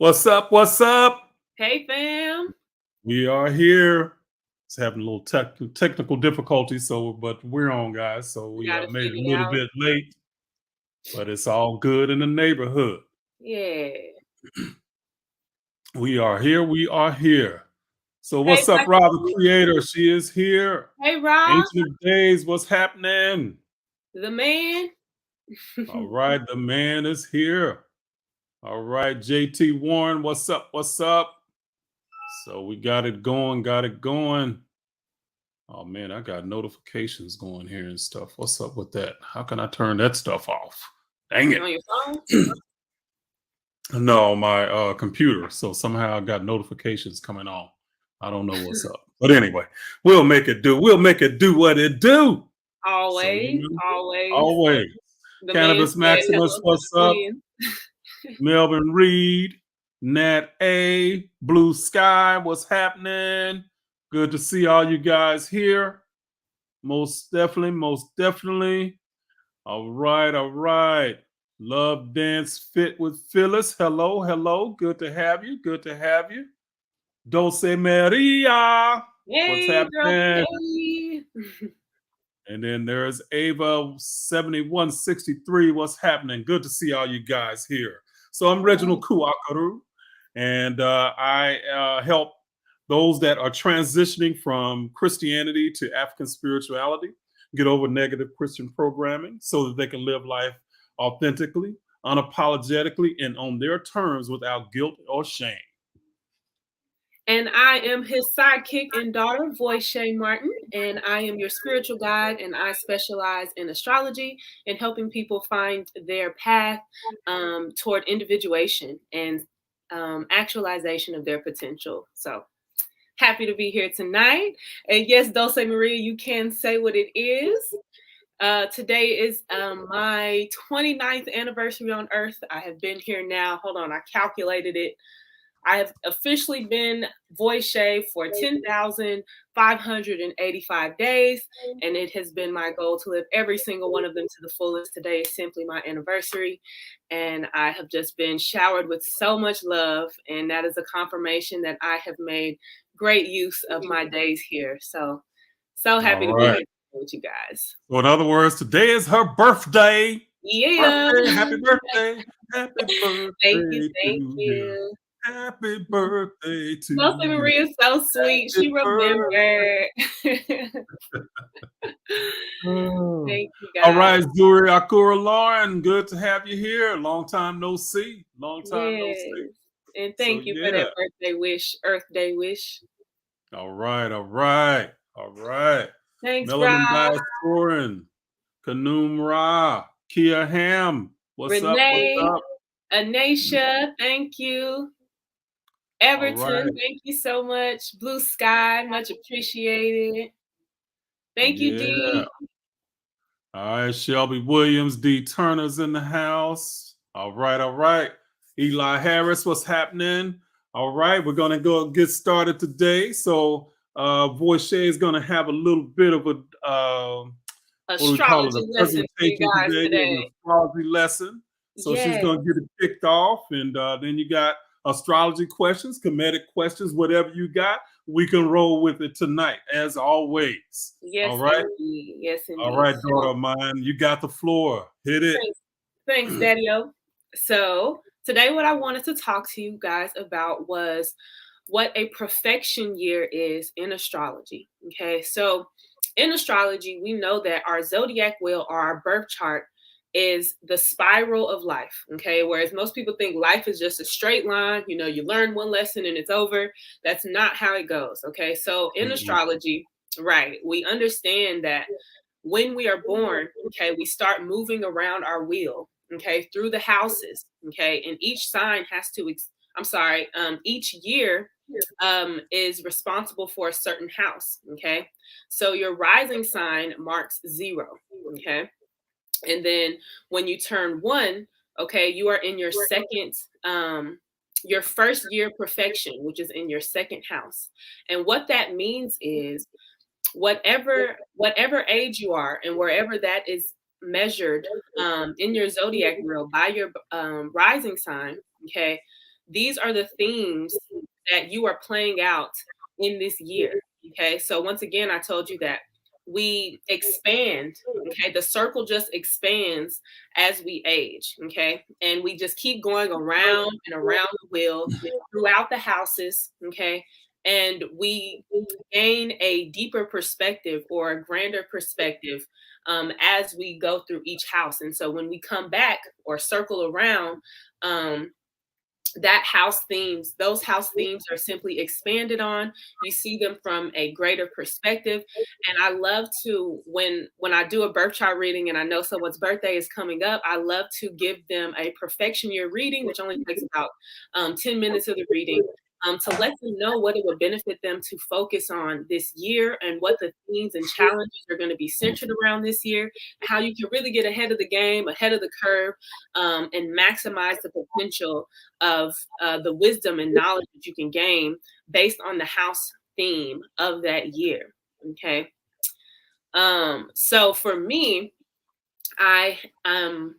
What's up? What's up? Hey, fam. We are here. It's having a little technical difficulties, but we're on, guys. So We we got to made it figure a it little out. bit late, but it's all good in the neighborhood. Yeah. We are here. We are here. So Hey, what's up, Black Rob, the Lady. creator? She is here. Hey, Rob, Ancient of Days, what's happening? the man. All right, the man is here. All right, JT Warren, what's up? What's up? So we got it going, got it going. Oh man, I got notifications going here and stuff. What's up with that? How can I turn that stuff off? Dang it. On your phone? No, my computer. So somehow I got notifications coming on. I don't know what's up. But anyway, we'll make it do. We'll make it do what it do. So Always, always. always. The man Cannabis said Maximus, hello to what's the up? twin. Melvin Reed, Nat A, Blue Sky, what's happening? Good to see all you guys here. Most definitely, most definitely. All right, all right. Love Dance Fit with Phyllis. Hello, hello. Good to have you. Good to have you. Dulce Maria. What's Hey, girl. happening? Hey. And then there's Ava 7163. What's happening? Good to see all you guys here. So I'm Reginald Kuakaru, and I help those that are transitioning from Christianity to African spirituality get over negative Christian programming so that they can live life authentically, unapologetically, and on their terms without guilt or shame. And I am his sidekick and daughter, Voice Shay Martin, and I am your spiritual guide, and I specialize in astrology and helping people find their path toward individuation and actualization of their potential. So happy to be here tonight. And yes, Dulce Maria, you can say what it is. Today is my 29th anniversary on Earth. I have been here now. Hold on, I calculated it. I have officially been Voice Shay for 10,585 days, and it has been my goal to live every single one of them to the fullest. Today is simply my anniversary, and I have just been showered with so much love, and that is a confirmation that I have made great use of my days here. So happy to be here with you guys. So in other words, today is her birthday. Yeah. Birthday, happy birthday. Happy birthday. Thank you. Happy birthday to Dulce you. Maria is so sweet. She remembered. Thank you, guys. All right, Zuri Akura Lauren, good to have you here. Long time no see. Long time no see. And thank you for that birthday wish, Earth Day wish. All right, all right, all right. Thanks, Melanin Rob. Diasporan, Kanum Ra, Kia Ham. What's Renee, up? What's up? Anisha, thank you. Everton, thank you so much. Blue Sky, much appreciated. Thank you, Dee. All right, Shelby Williams, D. Turner's in the house. All right, all right. Eli Harris, what's happening? All right, we're gonna go get started today. So Voice Shay is gonna have a little bit of a astrology lesson for you guys today. An astrology lesson. So she's gonna get it kicked off, and then you got astrology questions, Kemetic questions, whatever you got, we can roll with it tonight, as always. Yes, all right. Indeed. Yes, indeed. All right, daughter of mine, you got the floor. Hit it. Thanks, Daddy-O. So today, what I wanted to talk to you guys about was what a perfection year is in astrology. Okay, so in astrology, we know that our zodiac wheel or our birth chart is the spiral of life. Okay, whereas most people think life is just a straight line. You know, you learn one lesson and it's over. That's not how it goes. Okay, so in astrology, right, we understand that when we are born, okay, we start moving around our wheel, okay, through the houses, okay, and each sign has to, each year is responsible for a certain house, okay? So your rising sign marks 0, okay? And then when you turn 1, okay, you are in your second, your first year perfection, which is in your second house. And what that means is whatever age you are and wherever that is measured in your zodiac wheel by your rising sign, okay, these are the themes that you are playing out in this year. Okay. So once again, I told you that we expand. Okay. The circle just expands as we age. Okay. And we just keep going around and around the wheel throughout the houses. Okay. And we gain a deeper perspective or a grander perspective as we go through each house. And so when we come back or circle around, those house themes are simply expanded on. You see them from a greater perspective. And I love to, when I do a birth chart reading and I know someone's birthday is coming up, I love to give them a perfection year reading, which only takes about 10 minutes of the reading. To let them know what it would benefit them to focus on this year and what the themes and challenges are going to be centered around this year, and how you can really get ahead of the game, ahead of the curve, and maximize the potential of the wisdom and knowledge that you can gain based on the house theme of that year. Okay. So for me, I'm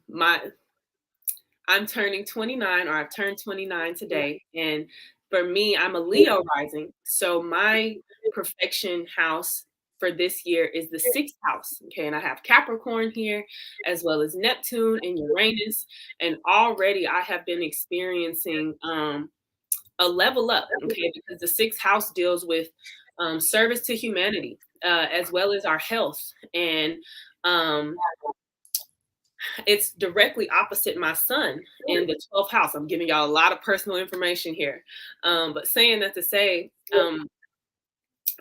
turning 29, or I've turned 29 today. And for me, I'm a Leo rising. So my perfection house for this year is the 6th house. Okay. And I have Capricorn here, as well as Neptune and Uranus. And already I have been experiencing a level up. Okay. Because the 6th house deals with service to humanity, as well as our health. And it's directly opposite my sun in the 12th house. I'm giving y'all a lot of personal information here. But saying that to say,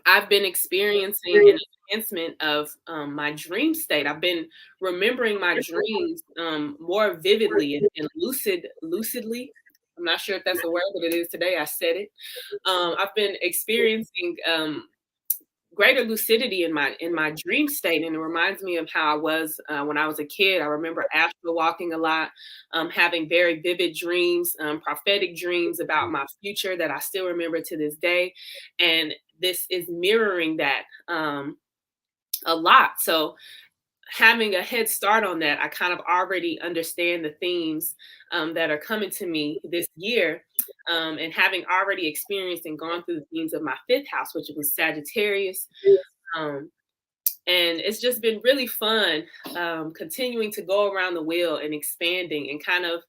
I've been experiencing an enhancement of my dream state. I've been remembering my dreams more vividly and lucidly. I'm not sure if that's the word, but it is today. I said it. I've been experiencing greater lucidity in my dream state, and it reminds me of how I was when I was a kid. I remember astral walking a lot, having very vivid dreams, prophetic dreams about my future that I still remember to this day, and this is mirroring that a lot. So having a head start on that, I kind of already understand the themes that are coming to me this year. And having already experienced and gone through the themes of my 5th house, which was Sagittarius. And it's just been really fun continuing to go around the wheel and expanding and kind of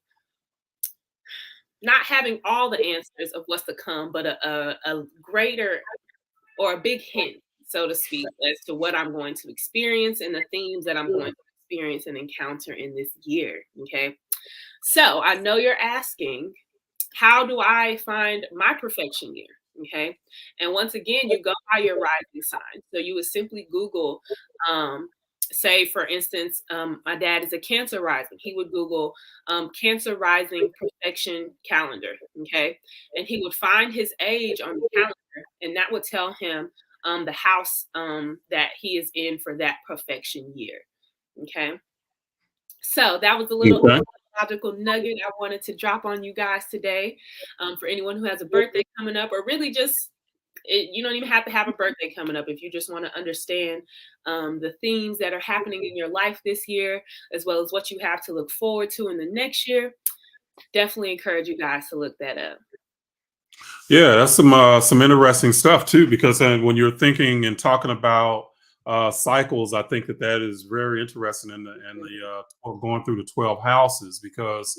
not having all the answers of what's to come, but a greater or a big hint, so to speak, as to what I'm going to experience and the themes that I'm going to experience and encounter in this year. Okay. So I know you're asking, how do I find my perfection year? Okay. And once again, you go by your rising sign. So you would simply Google, say, for instance, my dad is a Cancer rising. He would Google Cancer rising perfection calendar. Okay. And he would find his age on the calendar, and that would tell him the house that he is in for that perfection year. Okay. So that was a little logical nugget I wanted to drop on you guys today. For anyone who has a birthday coming up, or really just, you don't even have to have a birthday coming up. If you just want to understand the themes that are happening in your life this year, as well as what you have to look forward to in the next year, definitely encourage you guys to look that up. Yeah, that's some interesting stuff too, because when you're thinking and talking about cycles, I think that is very interesting in the going through the 12 houses, because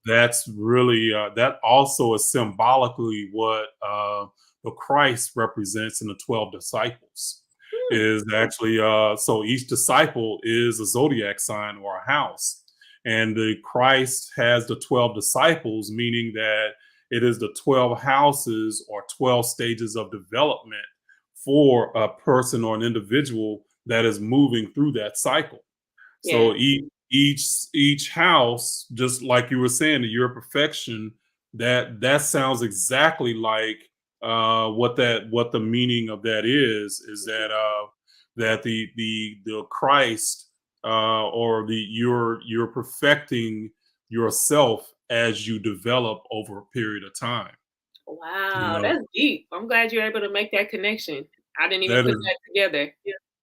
that's really that also is symbolically what the Christ represents in the 12 disciples. Is actually so each disciple is a zodiac sign or a house, and the Christ has the 12 disciples, meaning that it is the 12 houses or 12 stages of development for a person or an individual that is moving through that cycle. So each house, just like you were saying, the year of perfection, that sounds exactly like what the meaning of that is that the Christ or you're perfecting yourself as you develop over a period of time. Wow, that's deep. I'm glad you're able to make that connection. I didn't even put that together.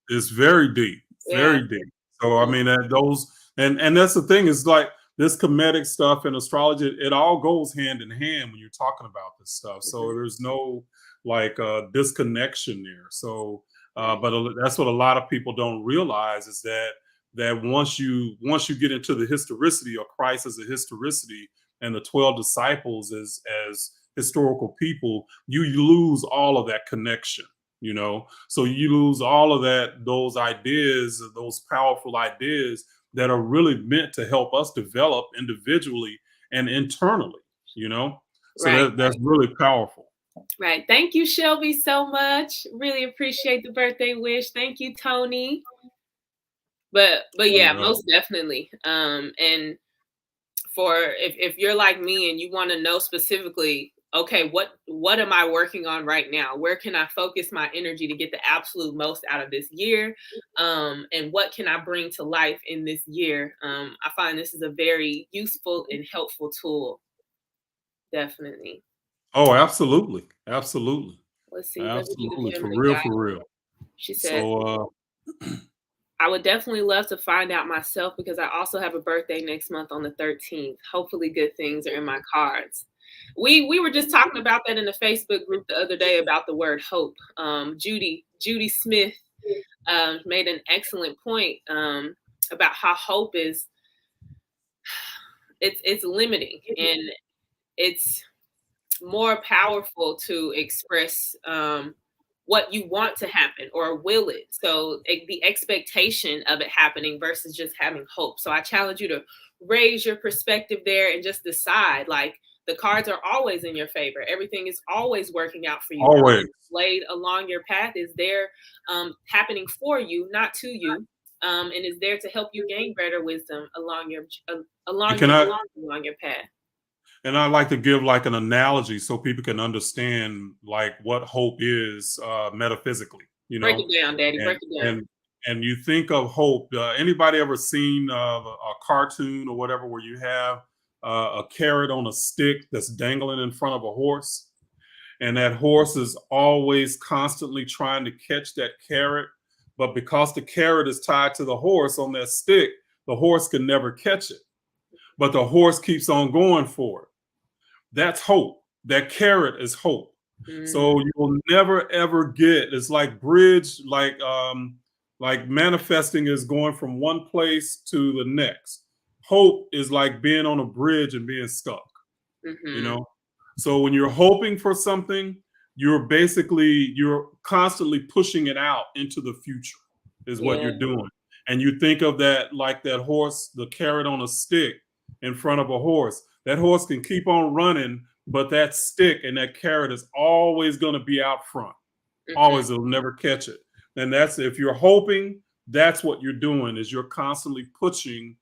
It's very deep, very deep. So I mean, those and that's the thing, is like this Kemetic stuff and astrology, it all goes hand in hand when you're talking about this stuff. So Mhm. there's no like disconnection there. So, Right. but that's what a lot of people don't realize is that once you get into the historicity of Christ as a historicity and the 12 disciples as historical people, you lose all of that connection. So you lose all of those ideas, those powerful ideas that are really meant to help us develop individually and internally, so Right. that's really powerful. Right. Thank you, Shelby, so much. Really appreciate the birthday wish. Thank you, Tony. But yeah, Uh, most definitely. And for if you're like me and you want to know specifically, okay, what am I working on right now? Where can I focus my energy to get the absolute most out of this year? And what can I bring to life in this year? I find this is a very useful and helpful tool. Definitely. oh, absolutely, absolutely, Let's see. Let me give absolutely, him for the real, guy. for real. She said, So, I would definitely love to find out myself because I also have a birthday next month on the 13th. Hopefully good things are in my cards. We were just talking about that in the Facebook group the other day about the word hope. Judy Smith made an excellent point about how hope is it's limiting and it's more powerful to express what you want to happen or will it. So the expectation of it happening versus just having hope. So I challenge you to raise your perspective there and just decide like the cards are always in your favor. Everything is always working out for you. always. Laid along your path is there happening for you, not to you. And is there to help you gain greater wisdom along your And along can your I along your path. and I like to give like an analogy so people can understand like what hope is metaphysically, Break it down, Daddy. and Break it down. and you think of hope. Anybody ever seen a cartoon or whatever where you have a carrot on a stick that's dangling in front of a horse, and that horse is always constantly trying to catch that carrot, but because the carrot is tied to the horse on that stick, the horse can never catch it, but the horse keeps on going for it. That's hope. That carrot is hope. Mhm. So you'll never ever get, it's like bridge, like manifesting is going from one place to the next. Hope is like being on a bridge and being stuck, you Mhm. know? So when you're hoping for something, you're constantly pushing it out into the future, is what Yeah. you're doing. And you think of that like that horse, the carrot on a stick in front of a horse. That horse can keep on running, but that stick and that carrot is always going to be out front. Mhm. Always, it'll never catch it. And that's, if you're hoping, that's what you're doing, is you're constantly pushing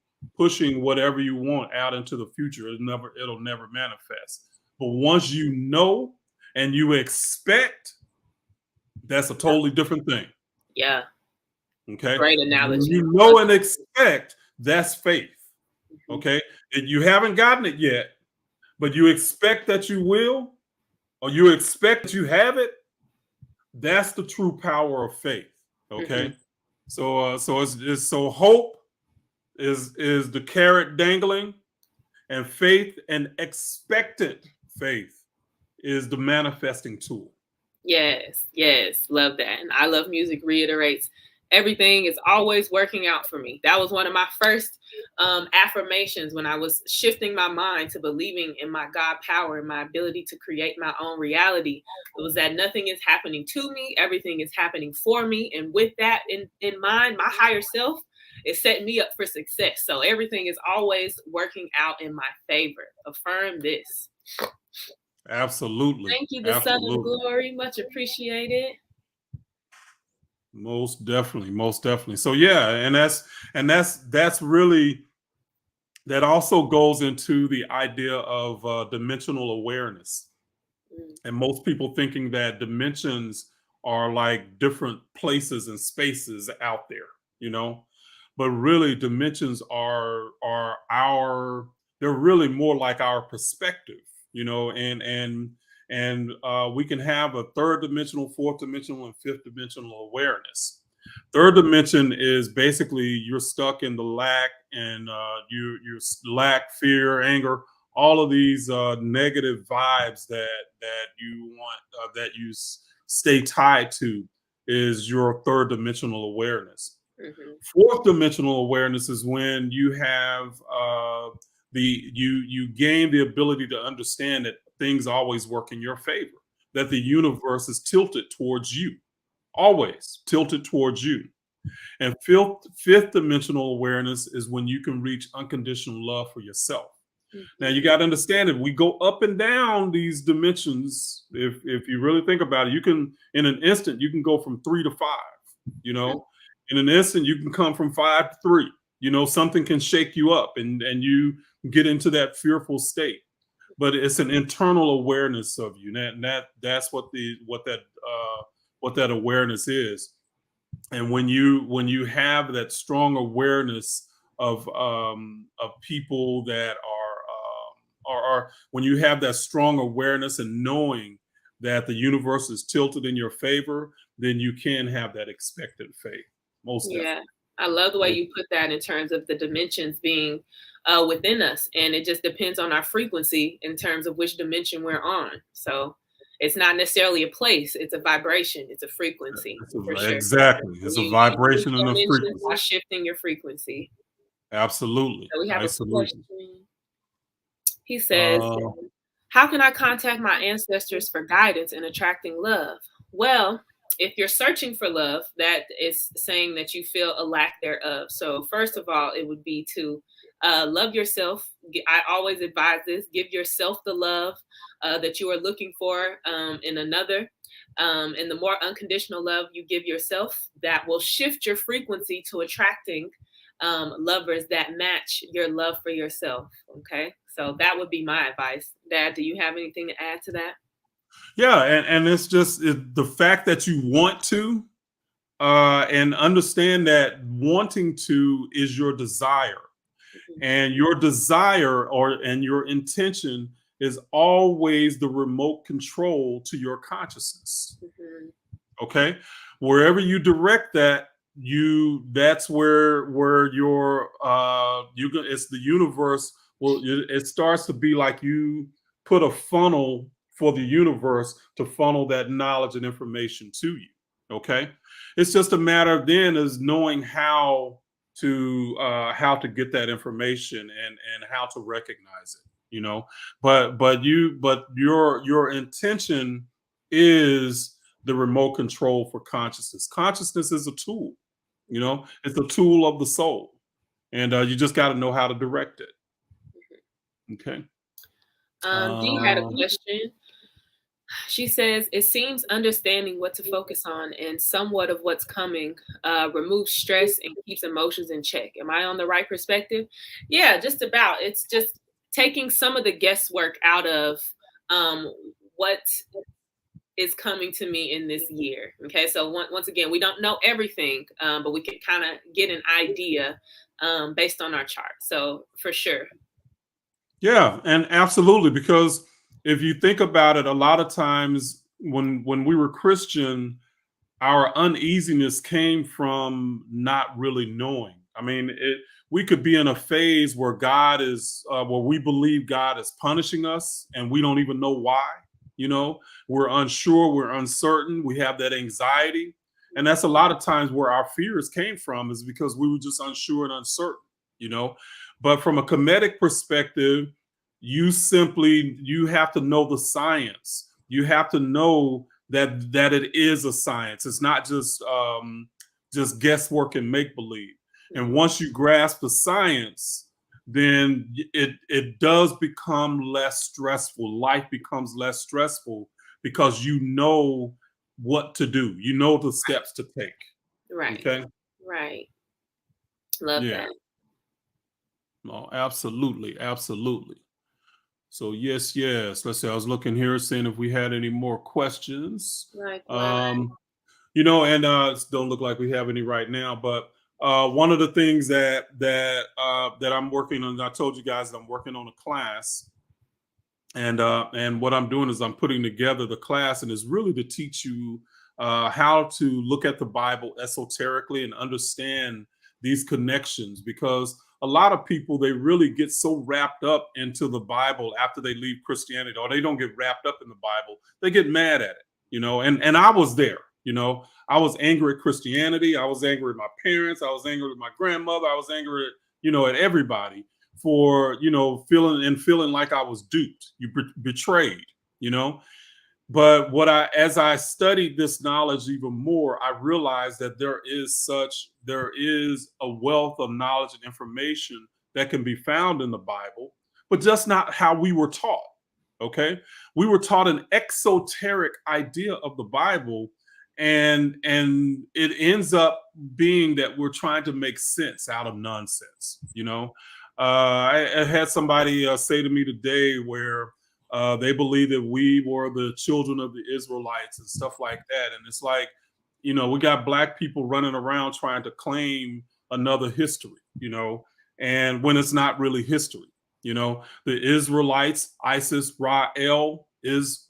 whatever you want out into the future. It'll never manifest. But once you know and you expect, that's a totally different thing. Yeah. Okay. Great When analogy. you Love know and expect, that's faith. it. Mhm. Okay. And you haven't gotten it yet, but you expect that you will, or you expect that you have it, that's the true power of faith. Mhm. Okay. So it's so hope is the carrot dangling, and faith and expectant faith is the manifesting tool. Yes. Yes. Love that. And I love music reiterates everything is always working out for me. That was one of my first affirmations when I was shifting my mind to believing in my God power and my ability to create my own reality. It was that nothing is happening to me, everything is happening for me. And with that in mind, my higher self is setting me up for success. So everything is always working out in my favor. Affirm this. Absolutely. Thank you, the Son of Absolutely. Glory. Much appreciated. Most definitely. Most definitely. So yeah, and that's really, that also goes into the idea of dimensional awareness. Mm, And most people thinking that dimensions are like different places and spaces out there, you know. But really, dimensions are our, they're really more like our perspective, and we can have a third dimensional, fourth dimensional, and fifth dimensional awareness. Third dimension is basically you're stuck in the lack, and you lack, fear, anger, all of these negative vibes that you want, that you stay tied to, is your third dimensional awareness. Hmm. Fourth dimensional awareness is when you have you gain the ability to understand that things always work in your favor, that the universe is tilted towards you, always tilted towards you. And fifth dimensional awareness is when you can reach unconditional love for yourself. Now Hmm. you got to understand it. We go up and down these dimensions. If you really think about it, you can, in an instant, you can go from 3 to 5. You know, in an instant, you can come from 5 to 3. You know, something can shake you up, and you get into that fearful state. But it's an internal awareness of you. That's what that awareness is. And when you have that strong awareness of people that are when you have that strong awareness and knowing that the universe is tilted in your favor, then you can have that expectant faith. Most Yeah, definitely. I love the way Most- you put that in terms of the dimensions being within us, and it just depends on our frequency in terms of which dimension we're on. So it's not necessarily a place; it's a vibration, it's a frequency for sure. exactly. And It's a you switch vibration and a dimensions frequency. by shifting your frequency. Absolutely. So we have a Absolutely. question. He says, Uh, how can I contact my ancestors for guidance in attracting love? Well, if you're searching for love, that is saying that you feel a lack thereof. So, first of all, it would be to love yourself. I always advise this: give yourself the love that you are looking for in another. And the more unconditional love you give yourself, that will shift your frequency to attracting lovers that match your love for yourself. Okay. So that would be my advice. Dad, do you have anything to add to that? yeah, and it's just the fact that you want to, and understand that wanting to is your desire, Mhm. and your desire and your intention is always the remote control to your consciousness. Mhm. Okay, wherever you direct that, that's where your it's the universe. Well, it starts to be like you put a funnel for the universe to funnel that knowledge and information to you. Okay, it's just a matter of then is knowing how to get that information, and how to recognize it. You know, but your intention is the remote control for consciousness. Consciousness is a tool. You know, it's a tool of the soul, and you just got to know how to direct it. Okay. Dee had a Um, question. She says, it seems understanding what to focus on and somewhat of what's coming removes stress and keeps emotions in check. Am I on the right perspective? Yeah, just about. It's just taking some of the guesswork out of um, what is coming to me in this year. Okay, so once again, we don't know everything, but we can kind of get an idea based on our chart. So for sure. yeah, and absolutely, because if you think about it, a lot of times when we were Christian, our uneasiness came from not really knowing. I mean, we could be in a phase where where we believe God is punishing us, and we don't even know why. You know, we're unsure, we're uncertain, we have that anxiety, and that's a lot of times where our fears came from, is because we were just unsure and uncertain. You know, but from a Kemetic perspective, you have to know the science. You have to know that it is a science. It's not just guesswork and make believe. And Mhm. once you grasp the science, then it does become less stressful. Life becomes less stressful because you know what to do. You know the steps to take. Right, Okay. right. Love Yeah. that. No, absolutely, absolutely. So yes, yes. Let's see. I was looking here, seeing if we had any more questions. Likewise. Um, and don't look like we have any right now. But one of the things that I'm working on, I told you guys that I'm working on a class, and what I'm doing is I'm putting together the class, and it's really to teach you how to look at the Bible esoterically and understand these connections, because a lot of people, they really get so wrapped up into the Bible after they leave Christianity, or they don't get wrapped up in the Bible, they get mad at it, and I was there. I was angry at Christianity. I was angry at my parents. I was angry at my grandmother. I was angry at everybody for feeling like I was duped, betrayed. you know but as I studied this knowledge even more, I realized that there is a wealth of knowledge and information that can be found in the Bible, but just not how we were taught. Okay, we were taught an exoteric idea of the Bible, and it ends up being that we're trying to make sense out of nonsense. I had somebody say to me today where they believe that we were the children of the Israelites and stuff like that. And it's like, we got black people running around trying to claim another history, and when it's not really history. The Israelites, Isis, Israel is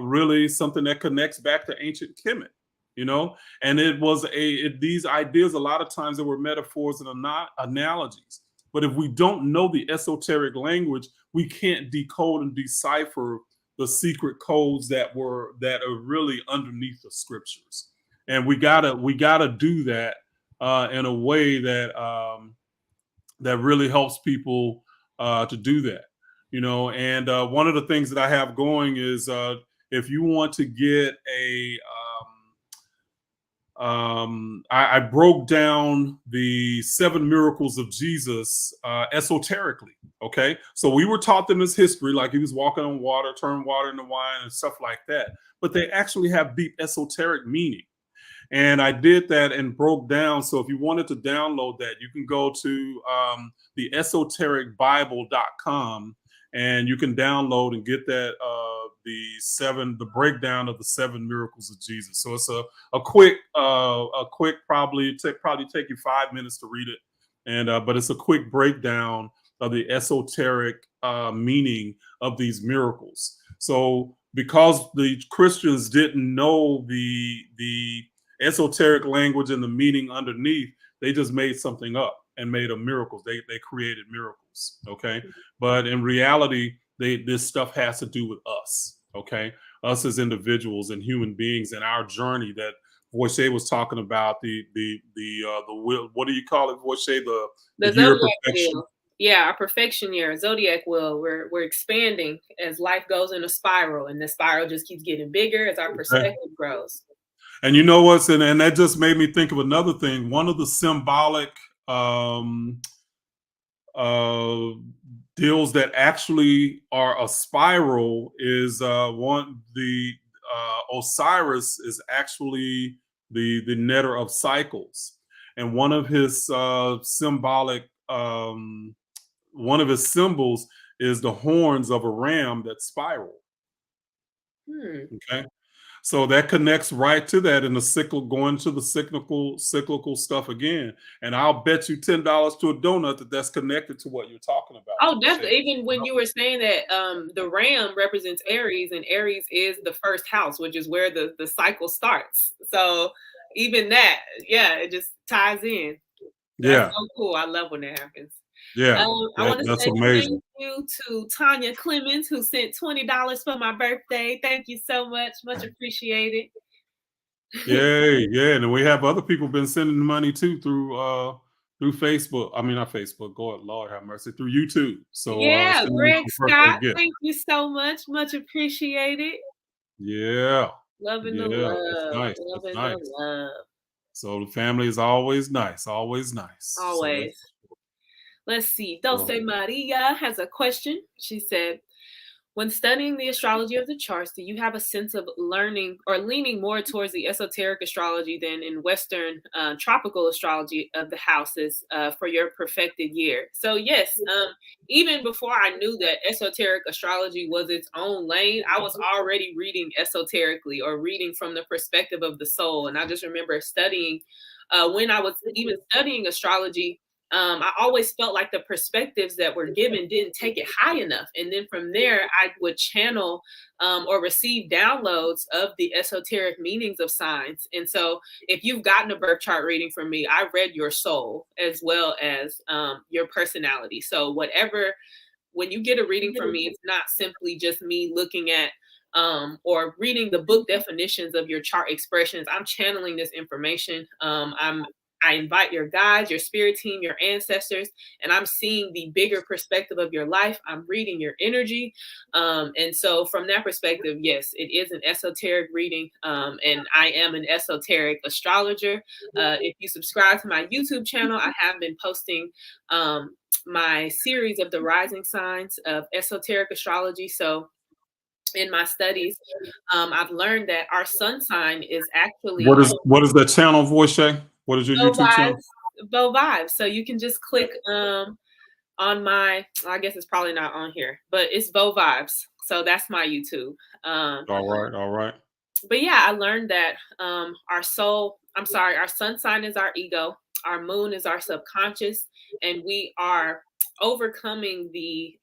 really something that connects back to ancient Kemet. And these ideas, a lot of times, there were metaphors and analogies. But if we don't know the esoteric language, we can't decode and decipher the secret codes that are really underneath the scriptures. And we gotta do that in a way that really helps people to do that. And one of the things that I have going is, if you want to get I broke down the 7 miracles of Jesus esoterically. Okay, so we were taught them as history, like he was walking on water, turned water into wine, and stuff like that. But they actually have deep esoteric meaning. And I did that and broke down. So if you wanted to download that, you can go to the esotericbible.com, and you can download and get that the breakdown of the 7 miracles of Jesus. So it's a quick probably take you 5 minutes to read it, and but it's a quick breakdown of the esoteric meaning of these miracles. So because the Christians didn't know the esoteric language and the meaning underneath, they just made something up and made a miracles. They created miracles. Okay, but in reality, this stuff has to do with us. Okay, us as individuals and human beings, and our journey that Voice was talking about. The will. What do you call it, Voice? The year of perfection. Wheel. Yeah, our perfection year, zodiac wheel. We're expanding as life goes in a spiral, and the spiral just keeps getting bigger as our perspective grows. And you know what's and that just made me think of another thing. One of the symbolic deals that actually are a spiral is Osiris is actually the netter of cycles, and one of his symbolic one of his symbols is the horns of a ram that spiral. Okay, so that connects right to that in the going to the cyclical stuff again. And I'll bet you $10 to a donut that's connected to what you're talking about. Oh, definitely. Even when you were saying that the ram represents Aries, and Aries is the first house, which is where the cycle starts. So even that, yeah, it just ties in. That's so cool. I love when that happens. Yeah, I want to that's say amazing. Thank you to Tanya Clemens, who sent $20 for my birthday. Thank you so much. Much appreciated. Yeah. And we have other people been sending money too through Facebook. I mean, not Facebook. God, Lord have mercy, through YouTube. So yeah, Greg Scott, thank you so much. Much appreciated. Yeah. Loving the love. That's nice. Loving That's nice. the love. So the family is always nice. Always nice. Always. So let's see. Dulce Maria has a question. She said, when studying the astrology of the charts, do you have a sense of learning or leaning more towards the esoteric astrology than in Western tropical astrology of the houses for your perfected year? So yes, even before I knew that esoteric astrology was its own lane, I was already reading esoterically, or reading from the perspective of the soul. And I just remember studying when I was even studying astrology I always felt like the perspectives that were given didn't take it high enough. And then from there, I would channel or receive downloads of the esoteric meanings of signs. And so if you've gotten a birth chart reading from me, I read your soul as well as your personality. So when you get a reading from me, it's not simply just me looking at or reading the book definitions of your chart expressions. I'm channeling this information. I invite your guides, your spirit team, your ancestors, and I'm seeing the bigger perspective of your life. I'm reading your energy. And so from that perspective, yes, it is an esoteric reading. And I am an esoteric astrologer. If you subscribe to my YouTube channel, I have been posting my series of the rising signs of esoteric astrology. So in my studies, I've learned that our sun sign is actually What is that channel, Voice? What is your Bo YouTube channel? Vibes. Bo Vibes. So you can just click on my. I guess it's probably not on here, but it's Bo Vibes. So that's my YouTube. All right. But yeah, I learned that our sun sign is our ego, our moon is our subconscious, and we are overcoming the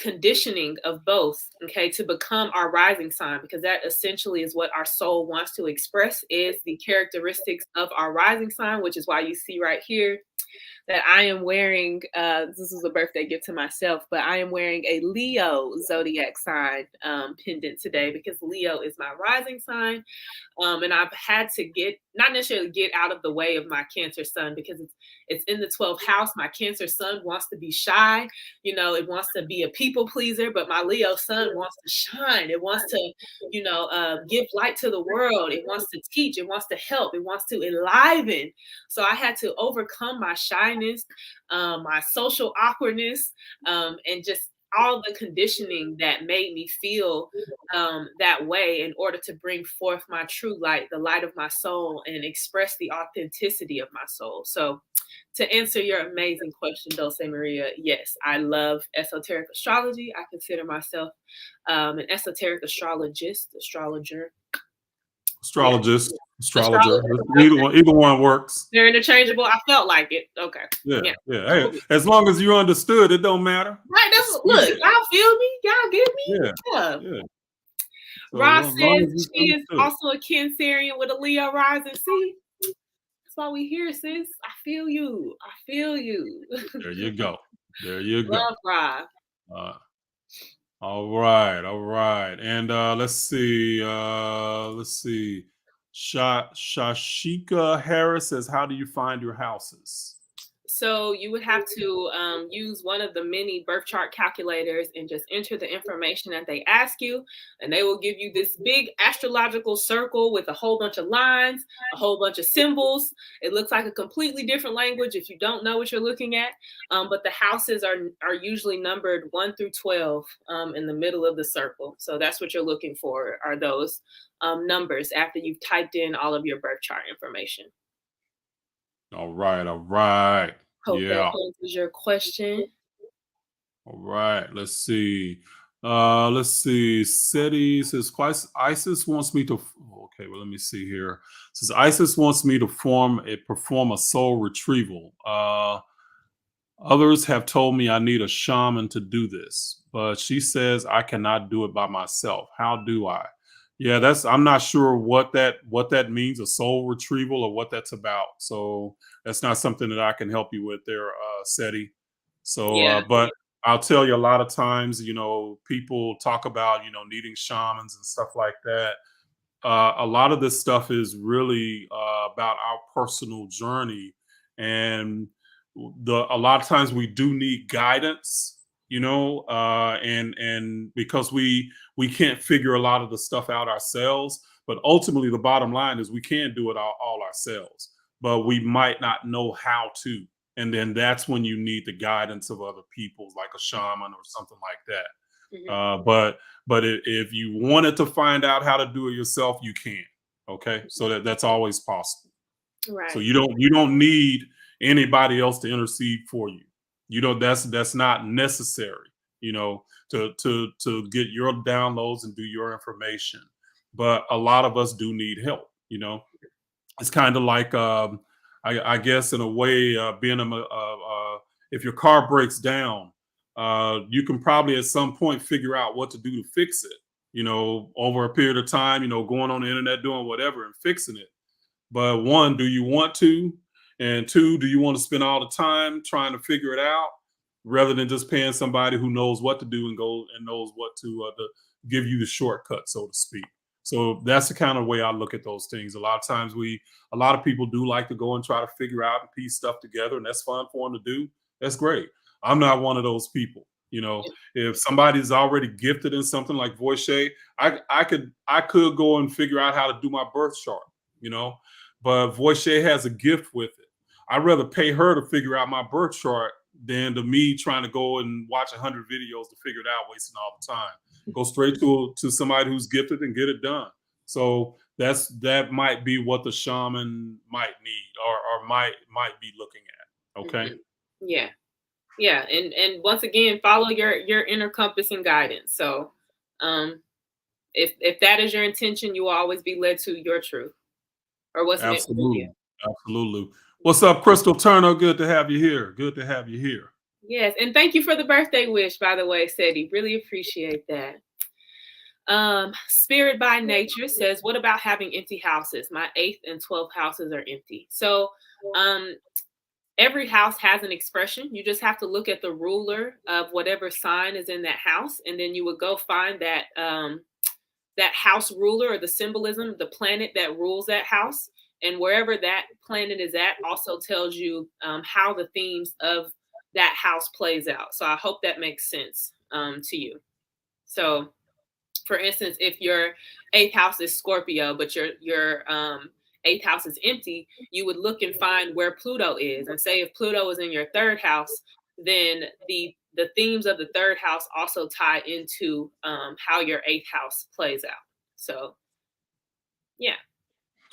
conditioning of both, okay, to become our rising sign, because that essentially is what our soul wants to express, is the characteristics of our rising sign, which is why you see right here that I am wearing, this is a birthday gift to myself, but I am wearing a Leo zodiac sign pendant today because Leo is my rising sign. And I've had to not necessarily get out of the way of my Cancer sun, because it's in the 12th house. My Cancer sun wants to be shy. It wants to be a people pleaser, but my Leo sun wants to shine. It wants to, give light to the world. It wants to teach. It wants to help. It wants to enliven. So I had to overcome my shyness, my social awkwardness, and just all the conditioning that made me feel that way in order to bring forth my true light, the light of my soul, and express the authenticity of my soul. So to answer your amazing question, Dulce Maria, yes, I love esoteric astrology. I consider myself an esoteric astrologer. Astrologist, Yeah. astrologer. Okay. Either one works. They're interchangeable. I felt like it. Okay. Yeah. Hey, as long as you understood, it don't matter. Right. Look, y'all feel me? Y'all get me? Yeah. So Ross says she is understood. also a Cancerian with a Leo rising. See, that's why we here, sis. I feel you. There you go. Love Rob. All right. And let's see. Shashika Harris says, "How do you find your houses?" So you would have to use one of the many birth chart calculators and just enter the information that they ask you, and they will give you this big astrological circle with a whole bunch of lines, a whole bunch of symbols. It looks like a completely different language if you don't know what you're looking at, but the houses are usually numbered 1 through 12 in the middle of the circle. So that's what you're looking for, are those numbers after you've typed in all of your birth chart information. All right. Hope that answers your question. All right. Let's see. SETI says, ISIS wants me to. Okay, well, let me see here. It says ISIS wants me to perform a soul retrieval. Others have told me I need a shaman to do this, but she says I cannot do it by myself. How do I? Yeah, I'm not sure what that means, a soul retrieval, or what that's about. So that's not something that I can help you with there, SETI. So, Yeah. But I'll tell you, a lot of times, people talk about, needing shamans and stuff like that. A lot of this stuff is really about our personal journey, and a lot of times we do need guidance, and because we can't figure a lot of the stuff out ourselves. But ultimately, the bottom line is we can do it all ourselves, but we might not know how to. And then that's when you need the guidance of other people, like a shaman or something like that. Mm-hmm. But if you wanted to find out how to do it yourself, you can. Okay, so that's always possible. Right. So you don't need anybody else to intercede for you. That's not necessary. To get your downloads and do your information. But a lot of us do need help. It's kind of like I guess in a way, if your car breaks down, you can probably at some point figure out what to do to fix it. Over a period of time, going on the internet, doing whatever, and fixing it. But one, do you want to? And two, do you want to spend all the time trying to figure it out rather than just paying somebody who knows what to do and knows what to give you the shortcut, so to speak? So that's the kind of way I look at those things. A lot of times a lot of people do like to go and try to figure out and piece stuff together, and that's fun for them to do. That's great. I'm not one of those people. If somebody's already gifted in something like voice, I could go and figure out how to do my birth chart, but voice has a gift with it. I'd rather pay her to figure out my birth chart than to me trying to go and watch 100 videos to figure it out, wasting all the time. Go straight to somebody who's gifted and get it done. So that might be what the shaman might need or might be looking at. Okay. Mm-hmm. Yeah. And once again, follow your inner compass and guidance. So if that is your intention, you will always be led to your truth or what's meant for you. Absolutely. What's up, Crystal Turner? Good to have you here. Yes, and thank you for the birthday wish, by the way, Seti. Really appreciate that. Spirit by Nature says, what about having empty houses? My 8th and 12th houses are empty. So every house has an expression. You just have to look at the ruler of whatever sign is in that house, and then you would go find that that house ruler or the symbolism, the planet that rules that house. And wherever that planet is at also tells you how the themes of that house plays out. So I hope that makes sense to you. So, for instance, if your 8th house is Scorpio, but your 8th house is empty, you would look and find where Pluto is. And say if Pluto is in your 3rd house, then the themes of the 3rd house also tie into how your 8th house plays out. So, yeah.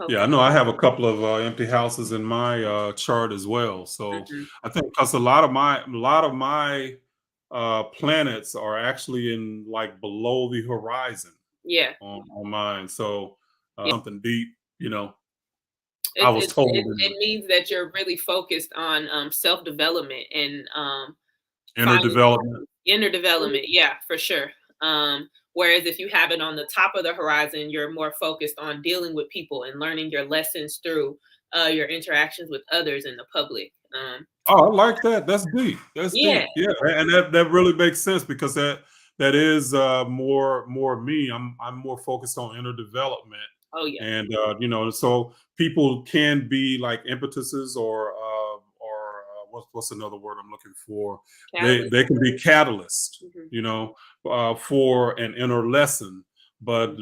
Okay. Yeah, I know I have a couple of empty houses in my chart as well. So I think because a lot of my planets are actually in like below the horizon. Yeah. On mine. So something deep, I was told it means that you're really focused on self-development and inner development. Yeah, for sure. Whereas if you have it on the top of the horizon, you're more focused on dealing with people and learning your lessons through your interactions with others in the public. I like that. That's deep. Deep. Yeah, and that really makes sense because that is more me. I'm more focused on inner development. Oh yeah. And so people can be like impetuses or what's another word I'm looking for? Catalyst. They can be catalysts, for an inner lesson, but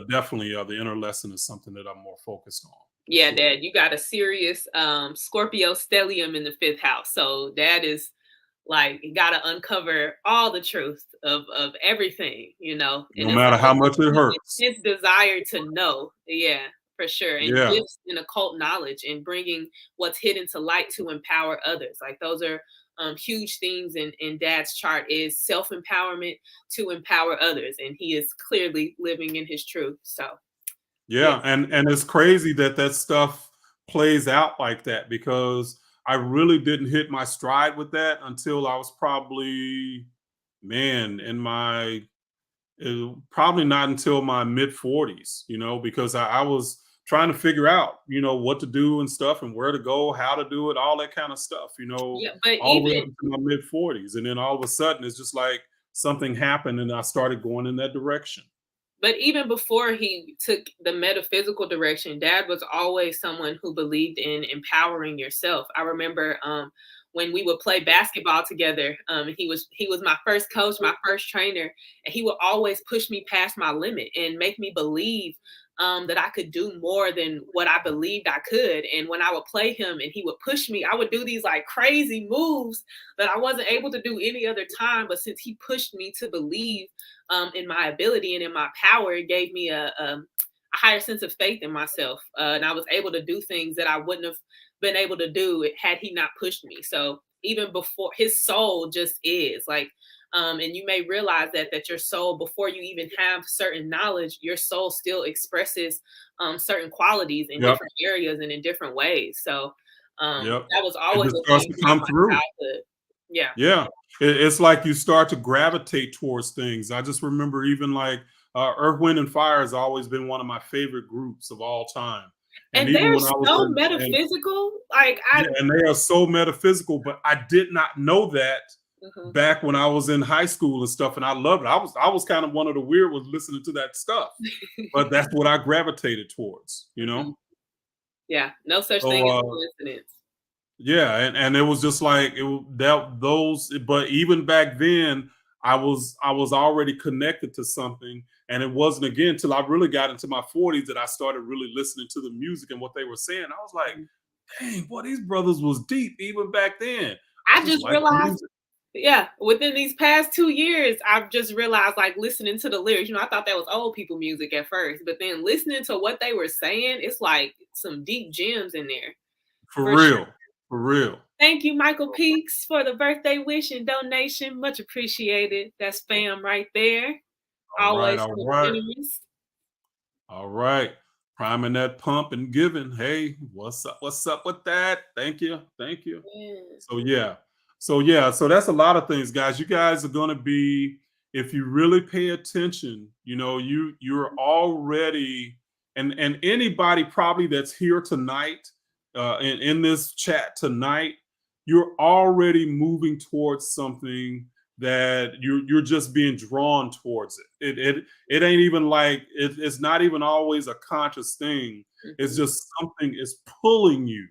definitely the inner lesson is something that I'm more focused on. Yeah, sure. Dad, you got a serious Scorpio stellium in the 5th house. So Dad is like, you got to uncover all the truth of everything, No matter how much it hurts. His desire to know. Yeah, for sure. And gifts in occult knowledge and bringing what's hidden to light to empower others. Like those are huge themes in Dad's chart is self-empowerment to empower others. And he is clearly living in his truth. So. Yeah. And it's crazy that stuff plays out like that because I really didn't hit my stride with that until I was probably, probably not until my mid 40s, because I was trying to figure out, what to do and stuff and where to go, how to do it, all that kind of stuff, but all the way up to my mid 40s. And then all of a sudden it's just like something happened and I started going in that direction. But even before he took the metaphysical direction, Dad was always someone who believed in empowering yourself. I remember when we would play basketball together, he was my first coach, my first trainer, and he would always push me past my limit and make me believe that I could do more than what I believed I could. And when I would play him and he would push me, I would do these like crazy moves that I wasn't able to do any other time. But since he pushed me to believe in my ability and in my power, it gave me a higher sense of faith in myself. And I was able to do things that I wouldn't have been able to do had he not pushed me. So even before, his soul just is like, and you may realize that your soul, before you even have certain knowledge, your soul still expresses certain qualities in different areas and in different ways. So Yep. That was It always just a starts thing to throughout come my through. childhood. Yeah. Yeah. It's like you start to gravitate towards things. I just remember even like Earth, Wind, and Fire has always been one of my favorite groups of all time. And And even they're when I was so in metaphysical. Like yeah, and they are so metaphysical, but I did not know that Mhm. back when I was in high school and stuff, and I loved it. I was kind of one of the weird ones listening to that stuff, but that's what I gravitated towards, you Mhm. know. Yeah, no such thing So as coincidence. yeah, and it was just like that those, but even back then, I was already connected to something, and it wasn't again till I really got into my 40s that I started really listening to the music and what they were saying. I was like, Mhm. dang, boy, these brothers was deep even back then. I I just just like the realized, music. yeah, within these past 2 years, I've just realized, like, listening to the lyrics, I thought that was old people music at first, but then listening to what they were saying, it's like some deep gems in there For for sure. real. For real. Thank you, Michael Peaks, for the birthday wish and donation. Much appreciated. That's spam right there. All right, Always all so right, generous. all right. Priming that pump and giving. Hey, what's up? What's up with that? Thank you. Thank you. Yeah. So yeah. So yeah, so that's a lot of things, guys. You guys are gonna be, if you really pay attention, you're already, and anybody probably that's here tonight, in this chat tonight, you're already moving towards something that you're just being drawn towards it. It ain't even like it's not even always a conscious thing. It's Mhm, just something is pulling you,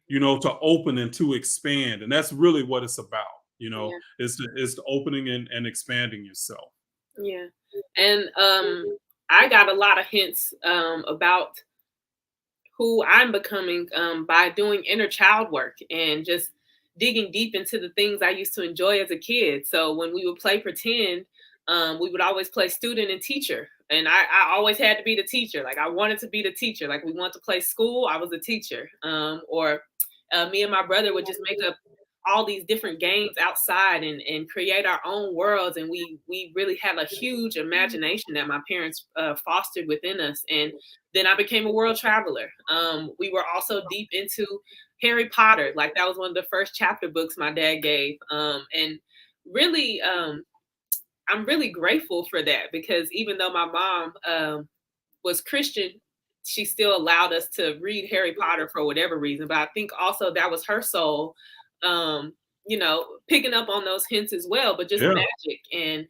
mhm. to open and to expand. And that's really what it's about, Yeah, is the opening and expanding yourself. yeah. And I got a lot of hints about who I'm becoming by doing inner child work and just digging deep into the things I used to enjoy as a kid. So when we would play pretend, we would always play student and teacher. And I always had to be the teacher. Like I wanted to be the teacher. Like we wanted to play school, I was a teacher. Or me and my brother would just make up all these different games outside and create our own worlds. And we really had a huge imagination that my parents fostered within us. And then I became a world traveler. We were also deep into Harry Potter. Like that was one of the first chapter books my dad gave. And really, I'm really grateful for that because even though my mom was Christian, she still allowed us to read Harry Potter for whatever reason. But I think also that was her soul, um, picking up on those hints as well, but just Yeah. magic and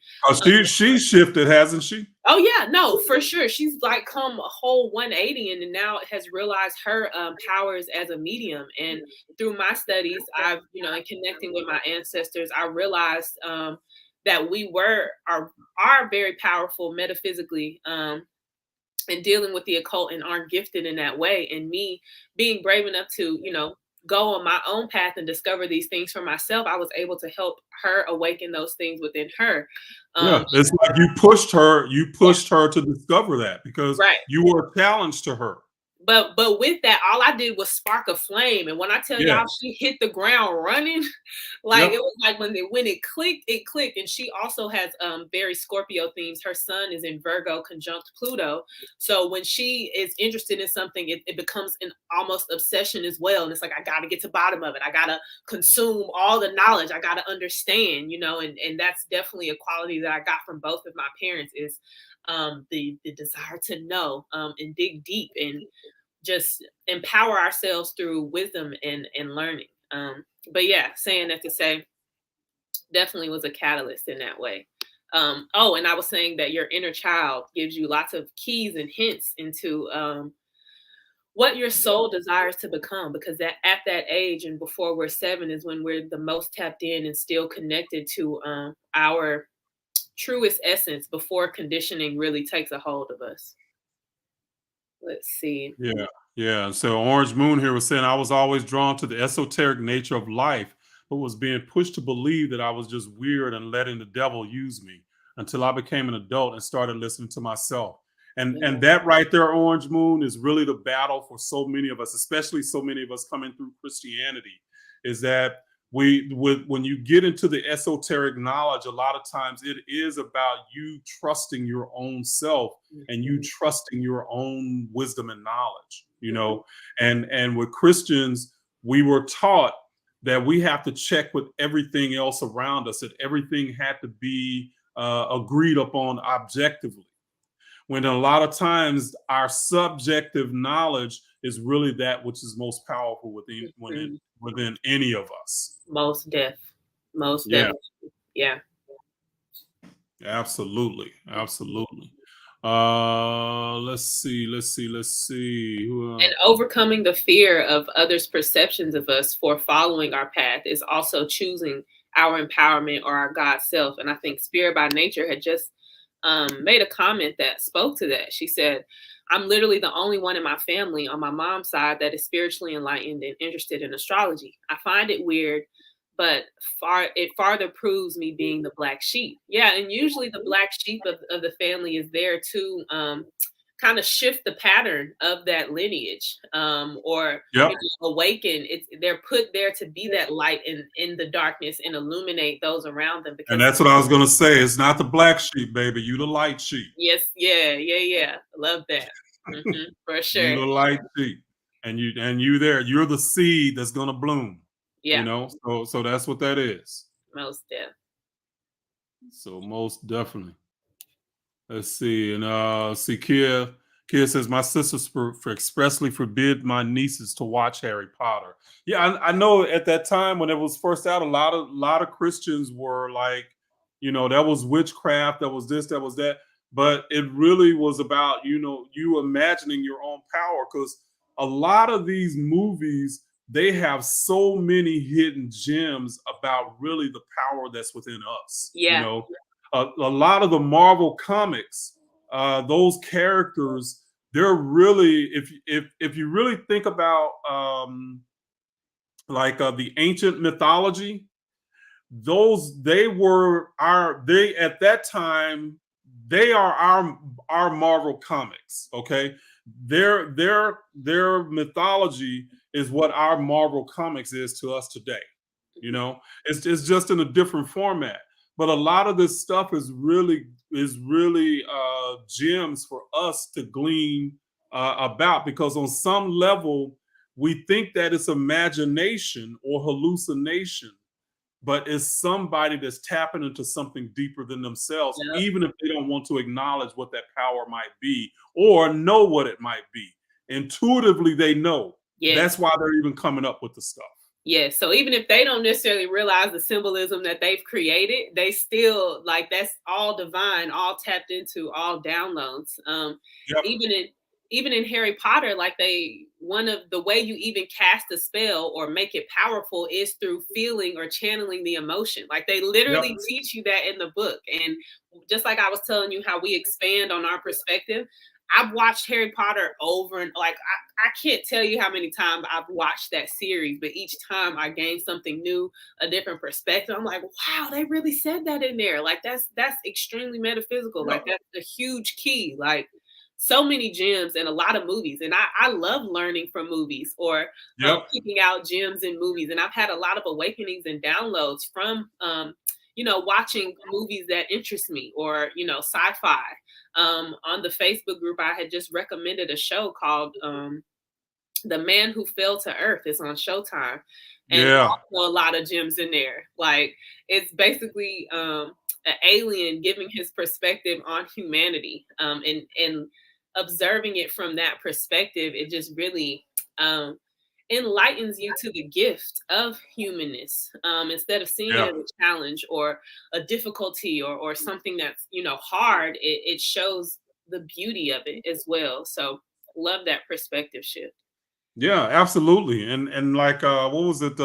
She shifted, hasn't she? oh yeah, no, for sure. She's like come a whole 180 and now has realized her powers as a medium. And through my studies, in connecting with my ancestors, I realized that we are very powerful metaphysically, and dealing with the occult and are gifted in that way. And me being brave enough to, go on my own path and discover these things for myself, I was able to help her awaken those things within her. Yeah. Um, It's like you yeah, pushed her to discover that because right. you were a challenge to her. But with that, all I did was spark a flame. And when I tell y'all Yes. she hit the ground running, like it Yep. was like when it clicked, it clicked. And she also has very Scorpio themes. Her sun is in Virgo conjunct Pluto. So when she is interested in something, it becomes an almost obsession as well. And it's like I gotta get to the bottom of it. I gotta consume all the knowledge. I gotta understand, and that's definitely a quality that I got from both of my parents is the desire to know and dig deep and just empower ourselves through wisdom and learning. But yeah, saying that to say, definitely was a catalyst in that way. Oh, and I was saying that your inner child gives you lots of keys and hints into what your soul desires to become, because that at that age and before we're 7 is when we're the most tapped in and still connected to our truest essence before conditioning really takes a hold of us. Let's see. Yeah, yeah. So Orange Moon here was saying I was always drawn to the esoteric nature of life, but was being pushed to believe that I was just weird and letting the devil use me until I became an adult and started listening to myself. And Yeah. that right there, Orange Moon, is really the battle for so many of us, especially so many of us coming through Christianity, is that when you get into the esoteric knowledge, a lot of times it is about you trusting your own self and you trusting your own wisdom and knowledge, Mhm. and with Christians, we were taught that we have to check with everything else around us, that everything had to be agreed upon objectively. When a lot of times our subjective knowledge is really that which is most powerful within any of us. Most Yeah, definitely. Yeah. absolutely, absolutely. Let's see. And overcoming the fear of others' perceptions of us for following our path is also choosing our empowerment or our God self. And I think Spirit by Nature had just made a comment that spoke to that. She said, I'm literally the only one in my family on my mom's side that is spiritually enlightened and interested in astrology. I find it weird, but it farther proves me being the black sheep. Yeah, and usually the black sheep of the family is there to kind of shift the pattern of that lineage, or Yep. awaken. They're put there to be that light in the darkness and illuminate those around them. Because And that's what I was gonna say. It's not the black sheep, baby. You the light sheep. yes, yeah. Love that. For You sure. the light sheep. And you there. You're the seed that's gonna bloom. Yeah, So that's what that is. most definitely. So most definitely. Let's see. And Kia says my sisters for expressly forbid my nieces to watch Harry Potter. Yeah, I know at that time when it was first out, a lot of Christians were like, that was witchcraft, that was this, that was that. But it really was about, you imagining your own power, because a lot of these movies, they have so many hidden gems about really the power that's within us. Yeah. A lot of the Marvel comics, those characters, they're really, if you really think about the ancient mythology, they at that time, they are our Marvel comics. Okay, their mythology is what our Marvel comics is to us today. It's just in a different format. But a lot of this stuff is really gems for us to glean about, because on some level we think that it's imagination or hallucination, but it's somebody that's tapping into something deeper than themselves, Yep. even if they don't want to acknowledge what that power might be or know what it might be. Intuitively, they know. Yes. That's why they're even coming up with the stuff. Yes. So even if they don't necessarily realize the symbolism that they've created, they still, like, that's all divine, all tapped into, all downloads. Yep. Even in Harry Potter, like, one of the way you even cast a spell or make it powerful is through feeling or channeling the emotion. Like, they literally teach you that in the book. And just like I was telling you how we expand on our perspective, I've watched Harry Potter over, and I can't tell you how many times I've watched that series, but each time I gain something new, a different perspective. I'm like, wow, they really said that in there. Like, that's extremely metaphysical. Like, that's a huge key. Like, so many gems in a lot of movies. And I love learning from movies, or picking out gems in movies. And I've had a lot of awakenings and downloads from watching movies that interest me, or sci-fi. On the Facebook group, I had just recommended a show called The Man Who Fell to Earth. It's on Showtime. And also a lot of gems in there. Like, it's basically an alien giving his perspective on humanity, and observing it from that perspective. It just really enlightens you to the gift of humanness, instead of seeing it as a challenge or a difficulty, or something that's hard. It shows the beauty of it as well. So love that perspective shift. Yeah, absolutely. And like what was it,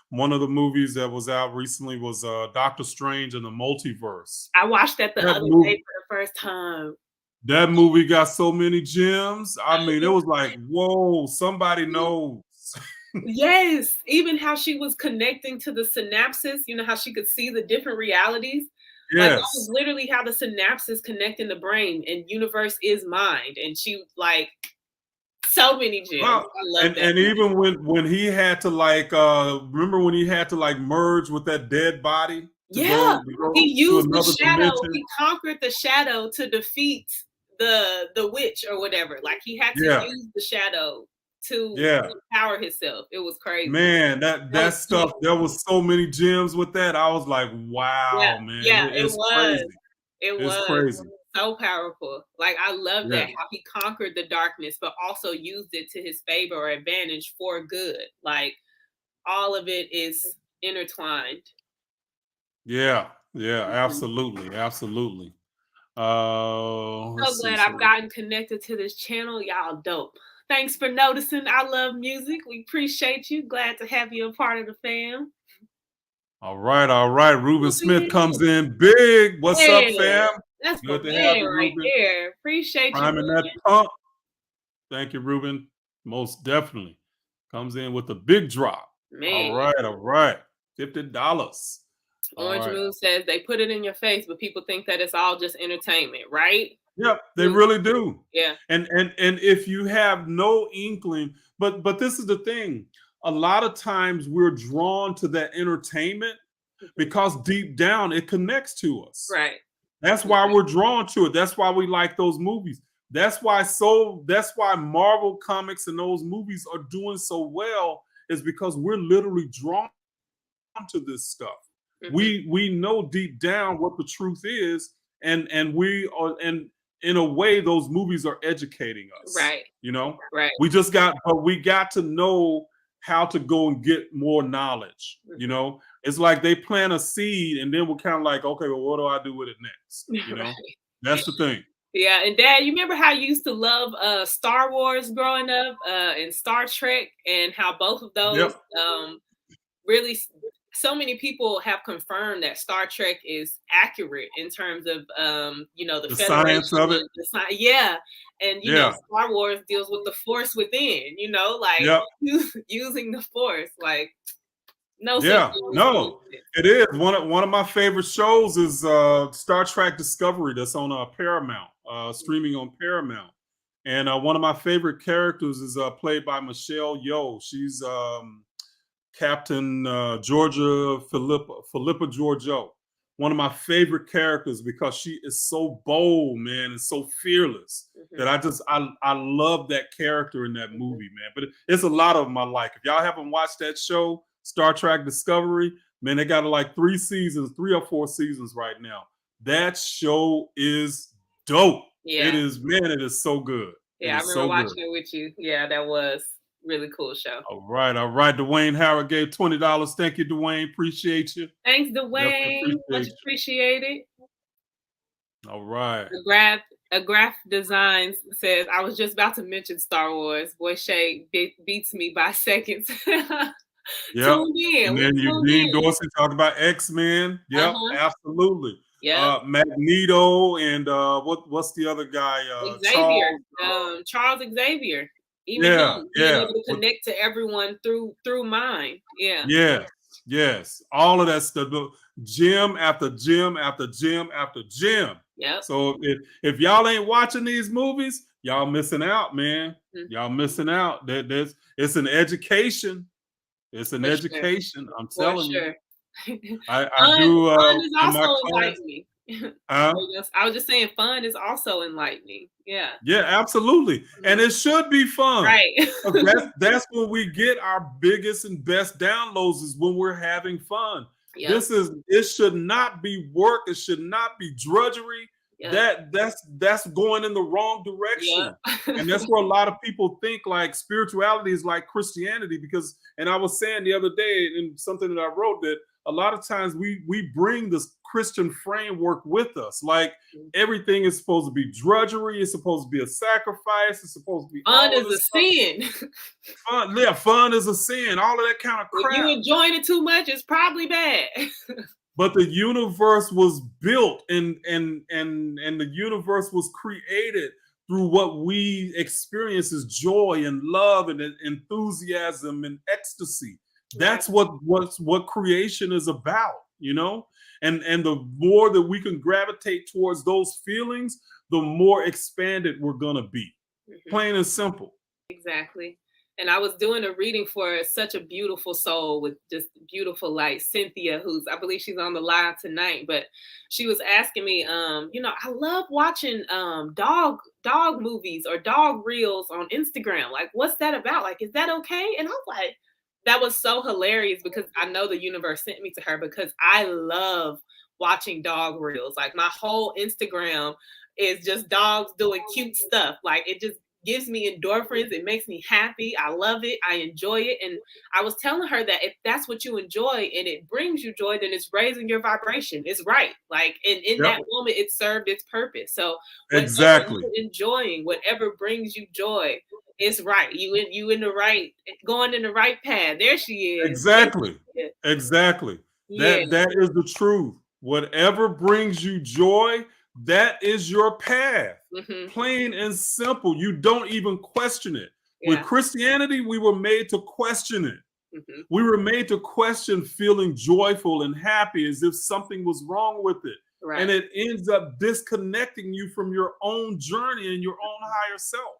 one of the movies that was out recently was Doctor Strange in the Multiverse. I watched that the other day for the first time. That movie got so many gems. I mean, it was like, whoa, somebody knows. Yes, even how she was connecting to the synapses, how she could see the different realities. Yes. Like, that was literally how the synapses connect in the brain, and universe is mind. And she, like, so many gems. Well, I love that. And even when he had to remember when he had to merge with that dead body? He used the shadow. Dimension. He conquered the shadow to defeat the witch or whatever. Like, he had to use the shadow to Yeah. empower himself. It was crazy. Man, That that was stuff, there was so many gems with that. I was like, yeah, wow, man, yeah, it it's was. crazy. It It's was crazy. so powerful. Like I love Yeah. that how he conquered the darkness, but also used it to his favor or advantage for good. Like all of it is intertwined. Yeah. Yeah. Mhm. Absolutely. Absolutely. So Let's see. glad I've So, gotten connected to this channel. Y'all dope. Thanks for noticing. I love music. We appreciate you. Glad to have you a part of the fam. all right. All right. Reuben Look at Smith comes him. in big. What's up, Yeah, fam? that's my Good to have man you, right Reuben. there. Appreciate you, Priming that Ruben. pump. Thank you, Reuben. Most definitely comes in with a big drop. All Man. right. All right. $50. All Orange right. Moon says they put it in your face, but people think that it's all just entertainment, right? Yep, they Mm, really do. yeah. And if you have no inkling, but this is the thing. A lot of times we're drawn to that entertainment Mhm. because deep down it connects to us. Right. That's why Mhm. we're drawn to it. That's why we like those movies. That's why Marvel comics and those movies are doing so well, is because we're literally drawn to this stuff. Mhm. We know deep down what the truth is, and we are, and in a way those movies are educating us. Right. You know, Right. we got to know how to go and get more knowledge. You Mhm. know, it's like they plant a seed and then we're kind of like, okay, well, what do I do with it next? You know, Right. that's the thing. Yeah, and Dad, you remember how you used to love Star Wars growing up, and Star Trek, and how both of those Yep, really so many people have confirmed that Star Trek is accurate in terms of the the science Federation of it. and the science. Yeah, and Yeah, Star Wars deals with the Force within. Like yep. using the Force. Like no such Yeah, thing as no, coincidence. it is one of my favorite shows is Star Trek Discovery. That's on Paramount, streaming on Paramount. And one of my favorite characters is played by Michelle Yeoh. She's Captain Philippa Georgiou. One of my favorite characters because she is so bold, man, and so fearless that Mhm, I love that character in that mhm. movie, man. But it's a lot of them I like. If y'all haven't watched that show, Star Trek Discovery, man, they got like 3 or 4 seasons right now. That show is dope. It Yeah, is, man, it is so good. It yeah, I is remember so good. watching it with you. Yeah, that was really cool show. All right, all right. Dwayne Howard gave $20. Thank you, Dwayne. Appreciate you. Thanks, Definitely Dwayne. Much appreciate appreciated. you. All right. A graph designs says I was just about to mention Star Wars. Boy Shay beats me by seconds. Yep. Tuned in. And We then tuned Eugene in. Dorsey talked about X-Men. Yep, Uh-huh. absolutely. Yep. Magneto and what's the other guy? Xavier. Charles. Charles Xavier. Even Yeah, him being yeah. able to connect to everyone through mind. Yeah. Yes, yes. All of that stuff. Gym after gym after gym after gym. Yep. So if y'all ain't watching these movies, y'all missing out, man. Mhm. Y'all missing out. It's an education. It's an For sure. education. I'm For telling you. sure. I Fun, do fun is in my also class. enlightening. Huh? I was just saying, fun is also enlightening. Yeah. Yeah, absolutely. And Mhm. it should be fun. Right. 'Cause that's when we get our biggest and best downloads is when we're having fun. Yep. It should not be work, it should not be drudgery. Yep. That's going in the wrong Yep. direction. And that's where a lot of people think like spirituality is like Christianity because and I was saying the other day in something that I wrote that a lot of times we bring this Christian framework with us. Like everything is supposed to be drudgery. It's supposed to be a sacrifice. It's supposed to be Fun all of is this a stuff. sin. Fun, yeah, fun is a sin. All of that kind of If crap. you enjoying it too much, it's probably bad. But the universe was built, and the universe was created through what we experience as joy and love and enthusiasm and ecstasy. Right. That's what creation is about, you know. And the more that we can gravitate towards those feelings, the more expanded we're gonna be. Mhm. Plain and simple. Exactly. and I was doing a reading for such a beautiful soul with just beautiful light, Cynthia, who's, I believe she's on the live tonight, but she was asking me, I love watching dog movies or dog reels on Instagram. Like, what's that about? Like, is that okay? And I was like, that was so hilarious because I know the universe sent me to her because I love watching dog reels. Like, my whole Instagram is just dogs doing cute stuff. Like, it just gives me endorphins. It makes me happy. I love it. I enjoy it. And I was telling her that if that's what you enjoy and it brings you joy, then it's raising your vibration. It's right. Like, and in Yep. that moment, it served its purpose. So whatever Exactly. you're enjoying, whatever brings you joy, it's right. You in the right, going in the right path. There she is. Exactly. Yeah. Exactly. Yeah. That is the truth. Whatever brings you joy, that is your path. Mm-hmm. Plain and simple. You don't even question it. Yeah. With Christianity, we were made to question it. Mm-hmm. We were made to question feeling joyful and happy as if something was wrong with it. Right. And it ends up disconnecting you from your own journey and your own higher self.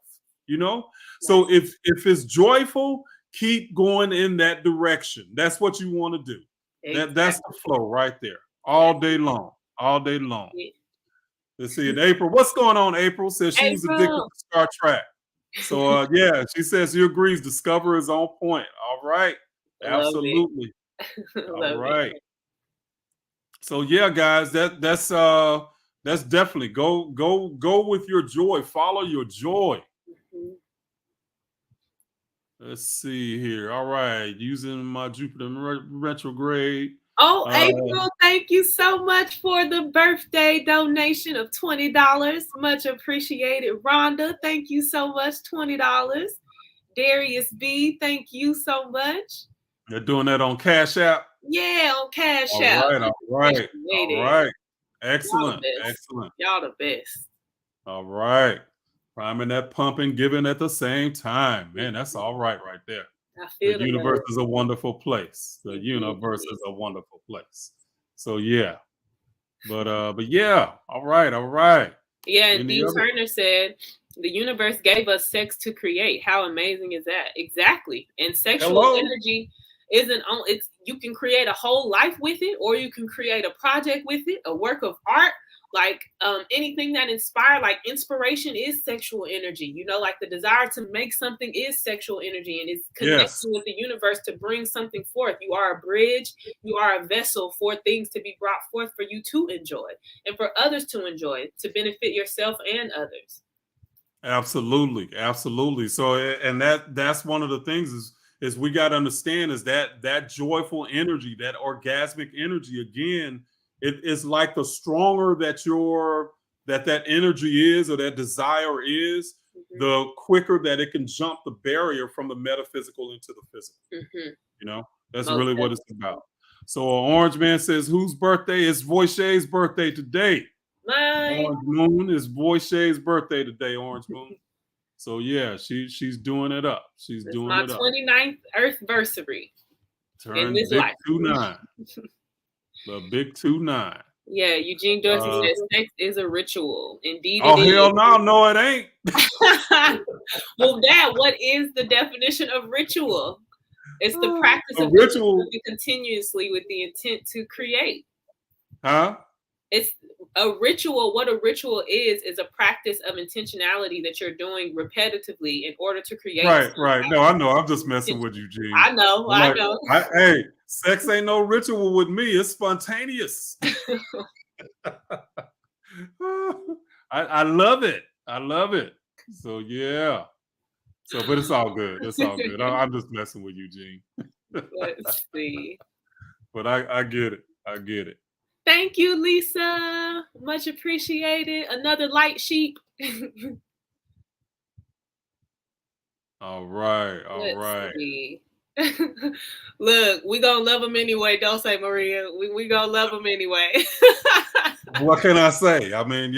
You know? Right. So if it's joyful, keep going in that direction. That's what you want to do. Exactly. That's the flow right there. All day long. All day long. Yeah. Let's see. And April, what's going on? April says she was addicted to Star Trek. So yeah, she says she agrees. Discover is on point. All right. Absolutely. All right. So yeah, guys, that's definitely go with your joy. Follow your joy. Mm-hmm. Let's see here. All right, using my Jupiter retrograde. Oh, April, thank you so much for the birthday donation of $20. Much appreciated. Rhonda, thank you so much. $20. Darius B, thank you so much. They're doing that on Cash App? Yeah, on Cash App. All right. Excellent. Excellent. Y'all the best. All right. Priming that pumping, giving at the same time. Man, that's all right there. The universe is a wonderful place. The universe is a wonderful place. So yeah. But yeah. All right. Yeah, and Dean Turner said the universe gave us sex to create. How amazing is that? Exactly. And sexual energy isn't on, it's, you can create a whole life with it, or you can create a project with it, a work of art. Like anything that inspires, like inspiration is sexual energy. You know, like the desire to make something is sexual energy, and it's connecting with the universe to bring something forth. You are a bridge, you are a vessel for things to be brought forth for you to enjoy and for others to enjoy, to benefit yourself and others. Absolutely. So, and that's one of the things is we got to understand is that joyful energy, that orgasmic energy, again, it is like the stronger that energy is, or that desire is, mm-hmm. the quicker that it can jump the barrier from the metaphysical into the physical. Mm-hmm. You know, that's really what it's about. So Orange Man says, whose birthday? It's Voiche's birthday today. Mine. Orange Moon is Voiche's birthday today, Orange Moon. So yeah, she's doing it up. She's doing it up. My 29th Earthversary. Turn big 29. The big 29. Yeah, Eugene Dorsey says sex is a ritual. Indeed, it is. Oh hell no, it ain't. Well, Dad, what is the definition of ritual? It's the practice of ritual continuously with the intent to create. Huh? It's a ritual. What a ritual is a practice of intentionality that you're doing repetitively in order to create. Right. No, I know. I'm just messing with you, Gene. I know. Hey, sex ain't no ritual with me. It's spontaneous. I love it. So yeah. But it's all good. I'm just messing with you, Gene. Let's see. But I get it. Thank you, Lisa. Much appreciated. Another light sheep. All right. See. Look, we gonna love them anyway. Don't say Maria. We gonna love them anyway. What can I say? I mean,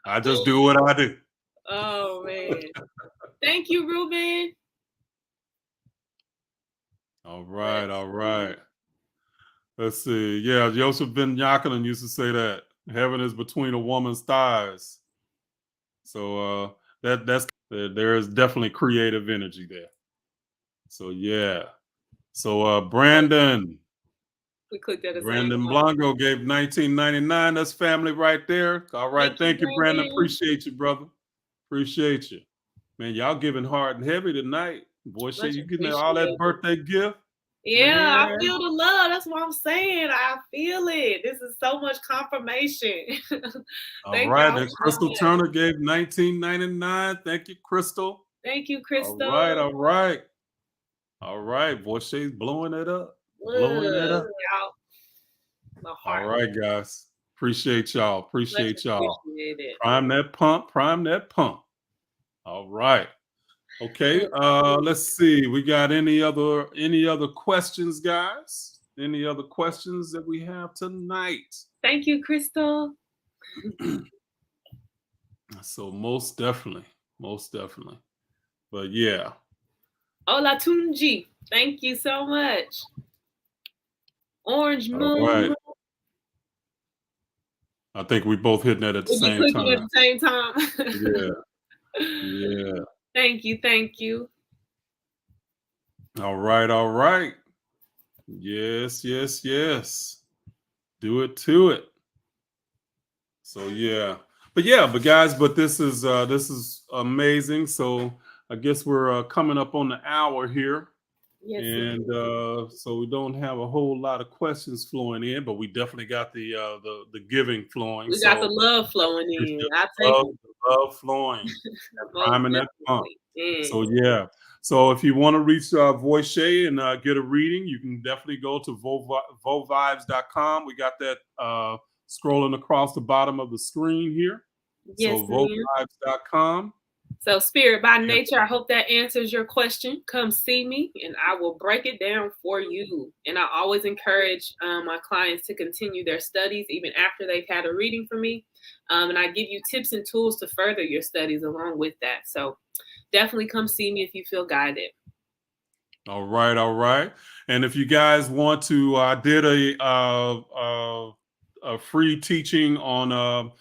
I just do what I do. Oh man. Thank you, Reuben. All right. Let's see. Yeah, Joseph Ben Yaakov used to say that heaven is between a woman's thighs. So that's There is definitely creative energy there. So yeah. So Brandon We clicked at the same Brandon time. Blanco gave 1999. That's family right there. All right. Thank you, Thank you, Brandon. Brandon. Appreciate you, brother. Appreciate you. Man, y'all giving hard and heavy tonight. Boy, shit, Much you getting all that appreciated. birthday gift? Yeah, I Man. feel the love. That's what I'm saying. I feel it. This is so much confirmation. All Thank right. y'all And so Crystal much. Turner gave 1999. Thank you, Crystal. Thank you, All right. Crystal. All right. All right. Boy, she's blowing it up. Blowing it up. Y'all, my All heart. right, guys. Appreciate y'all. Much Appreciate y'all. appreciated. Prime that pump. Prime that pump. All right. Okay. Let's see. We got any other questions, guys? Any other questions that we have tonight? Thank you, Crystal. So most definitely. Most definitely. But yeah. Hola Tunji. Thank you so much. Orange All Moon. right. I think we both hitting that at the We'll be same clicking at time. the same time. Yeah. Yeah. Thank you. Thank you. All right. All right. Yes. Yes. Yes. Do it to it. So yeah. But guys, this is amazing. So I guess we're coming up on the hour here. Yes, And so we don't have a whole lot of questions flowing in, but we definitely got the giving flowing. we got the So love flowing appreciate in. I take it. the love flowing and Most priming that pump. definitely. Yeah. So yeah. So if you want to reach Voice and get a reading, you can definitely go to vovibes.com. We got that scrolling across the bottom of the screen here. Yes, So ma'am. vovibes.com. So, Spirit by Nature, I hope that answers your question. Come see me and I will break it down for you. And I always encourage my clients to continue their studies even after they've had a reading from me. And I give you tips and tools to further your studies along with that. So, definitely come see me if you feel guided. All right, all right. And if you guys want to, I did a free teaching on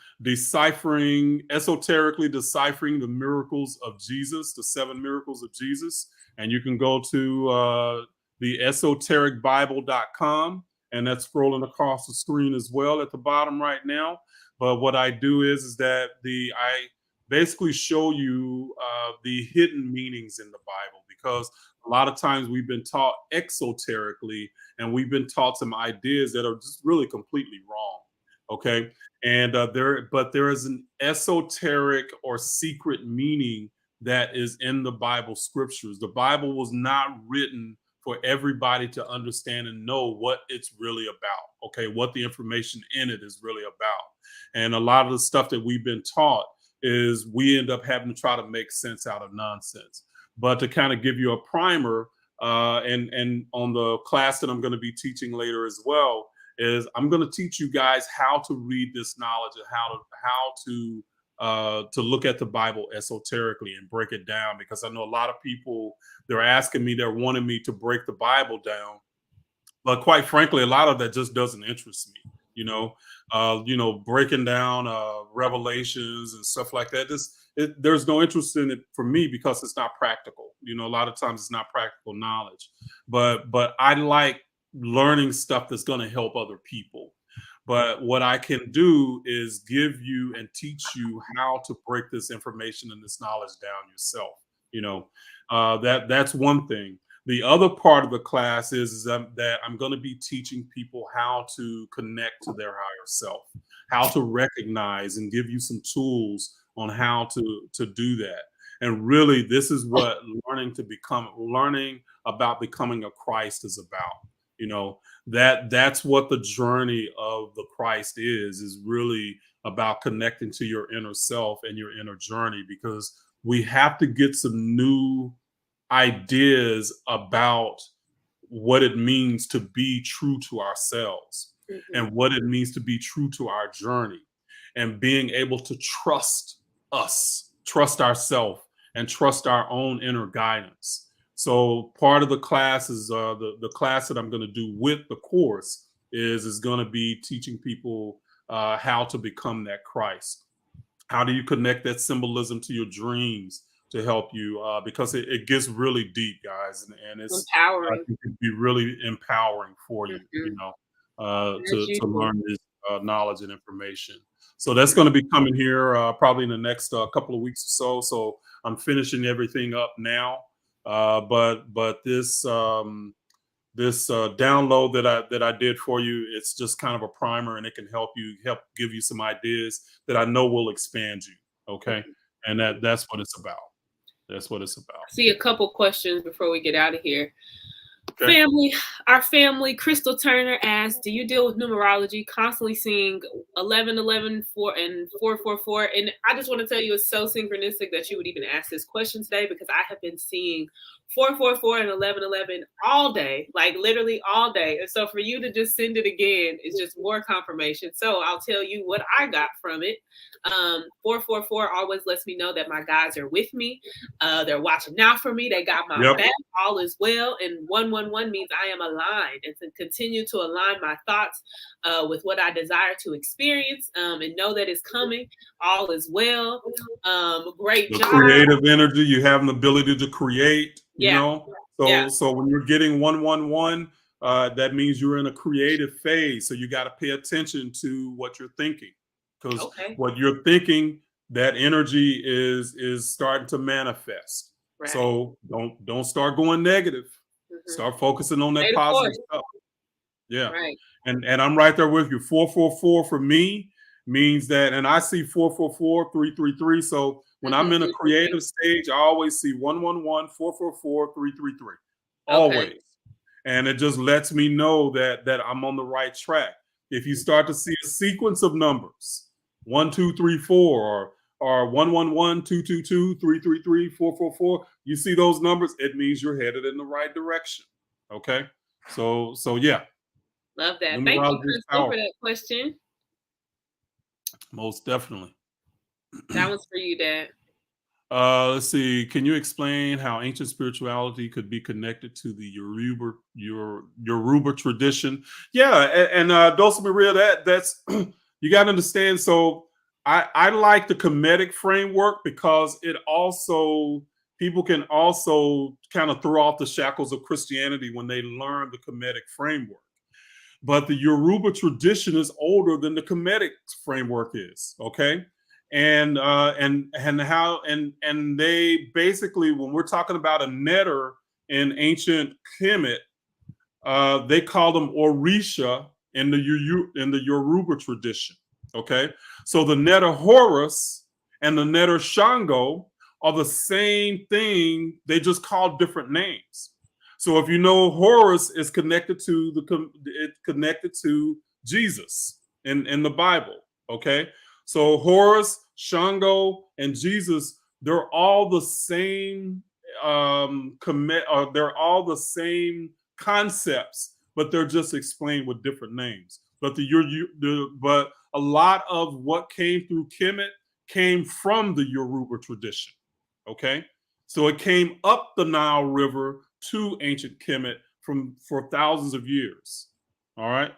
esoterically deciphering the miracles of Jesus, the 7 miracles of Jesus. And you can go to the esotericbible.com, and that's scrolling across the screen as well at the bottom right now. But what I do is that I basically show you the hidden meanings in the Bible, because a lot of times we've been taught exoterically, and we've been taught some ideas that are just really completely wrong. Okay. And there is an esoteric or secret meaning that is in the Bible scriptures. The Bible was not written for everybody to understand and know what it's really about. Okay. What the information in it is really about. And a lot of the stuff that we've been taught is we end up having to try to make sense out of nonsense. But to kind of give you a primer, and on the class that I'm going to be teaching later as well, is I'm going to teach you guys how to read this knowledge and how to look at the Bible esoterically and break it down. Because I know a lot of people, they're wanting me to break the Bible down, but quite frankly, a lot of that just doesn't interest me. Breaking down revelations and stuff like that. There's no interest in it for me because it's not practical. A lot of times it's not practical knowledge. But I like learning stuff that's going to help other people. But what I can do is give you and teach you how to break this information and this knowledge down yourself. That's one thing. The other part of the class is that I'm going to be teaching people how to connect to their higher self, how to recognize, and give you some tools on how to do that. And really, this is what learning about becoming a Christ is about. That's what the journey of the Christ is really about, connecting to your inner self and your inner journey, because we have to get some new ideas about what it means to be true to ourselves, and what it means to be true to our journey, and being able to trust ourselves, and trust our own inner guidance. So part of the class is the class that I'm going to do with the course is going to be teaching people how to become that Christ. How do you connect that symbolism to your dreams? to help you because it gets really deep, guys, and it's I Empowering. think it'd be really empowering for you, Mhm. As to usual. learn this knowledge and information. So that's going to be coming here probably in the next couple of weeks or so. So I'm finishing everything up now, but this download that I did for you, it's just kind of a primer, and it can help give you some ideas that I know will expand you. Okay, and that's what it's about. That's what it's about. I see a couple questions before we get out of here. Okay. Our family, Crystal Turner asks, do you deal with numerology, constantly seeing 11, 11, 4, and 4, 4, 4? And I just want to tell you, it's so synchronistic that you would even ask this question today, because I have been seeing 4, 4, 4 and 11, 11 all day, like literally all day. And so for you to just send it again is just more confirmation. So I'll tell you what I got from it. 4, 4, 4 always lets me know that my guys are with me. They're watching out for me. They got my Yep. back. All is well. And 111 means I am aligned, and to continue to align my thoughts with what I desire to experience, and know that it's coming. All is well. Great The job. creative energy, you have an ability to create, you Yeah. know. Yeah. So when you're getting 111, that means you're in a creative phase. So you got to pay attention to what you're thinking, because Okay. what you're thinking, that energy is starting to manifest. Right. So don't start going negative. Start focusing on that positive stuff. Yeah. Right. And I'm right there with you. 444 for me means that, and I see 444, 333. So when I'm in a creative stage, I always see 111, 444, 333. Always. Okay. And it just lets me know that I'm on the right track. If you start to see a sequence of numbers, 1, 2, 3, 4, or 111, 222, 333, 444, you see those numbers, it means you're headed in the right direction. Okay. So yeah. Love that. Thank you, Numerology is Crystal, for powerful. that question. Most definitely. That one's for you, Dad. Let's see. Can you explain how ancient spirituality could be connected to the Yoruba tradition? Yeah, and Dulce Maria, that's you got to understand. So I like the Kemetic framework because it also people can also kind of throw off the shackles of Christianity when they learn the Kemetic framework. But the Yoruba tradition is older than the Kemetic framework is. Okay, and they basically, when we're talking about a netter in ancient Kemet, they call them Orisha in the Yoruba tradition. Okay, so the netter Horus and the netter Shango are the same thing. They just call different names. So if you know, Horus is connected to Jesus in the Bible. Okay, so Horus, Shango, and Jesus, they're all the same. They're all the same concepts, but they're just explained with different names. But but a lot of what came through Kemet came from the Yoruba tradition. Okay, so it came up the Nile River to ancient Kemet for thousands of years. All right.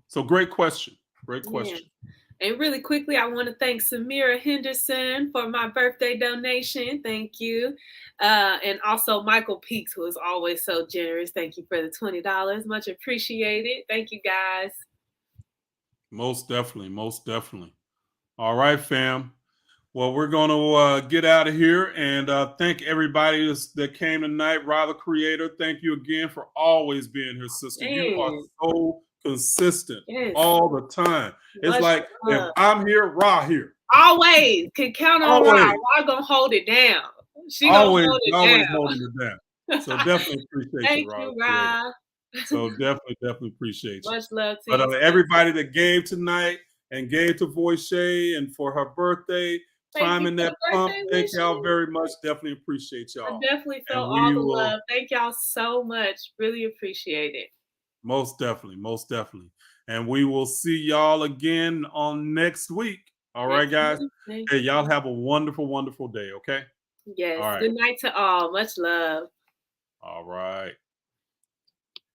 So great question. Great question. Yeah. And really quickly, I want to thank Samira Henderson for my birthday donation. Thank you. And also Michael Peaks, who is always so generous. Thank you for the $20. Much appreciated. Thank you, guys. Most definitely. Most definitely. All right, fam. Well, we're going to get out of here, and thank everybody that came tonight. Rather Creator, thank you again for always being here, sister. You are so consistent all the time. It's like, if I'm here, Ra here. Always can count on Ra. Ra gonna hold it down. She always gonna hold it down. holding it down. So definitely appreciate Thank you, Ra. So definitely appreciate you. Much love to but you. Everybody that gave tonight and gave to Voice and for her birthday, climbing that pump. Thank y'all very much. Definitely appreciate y'all. I definitely felt all the love. Thank y'all so much. Really appreciate it. Most definitely. Most definitely. And we will see y'all again on next week. All right, guys. Hey, y'all have a wonderful, wonderful day. Okay. Yes. All right. Good night to all. Much love.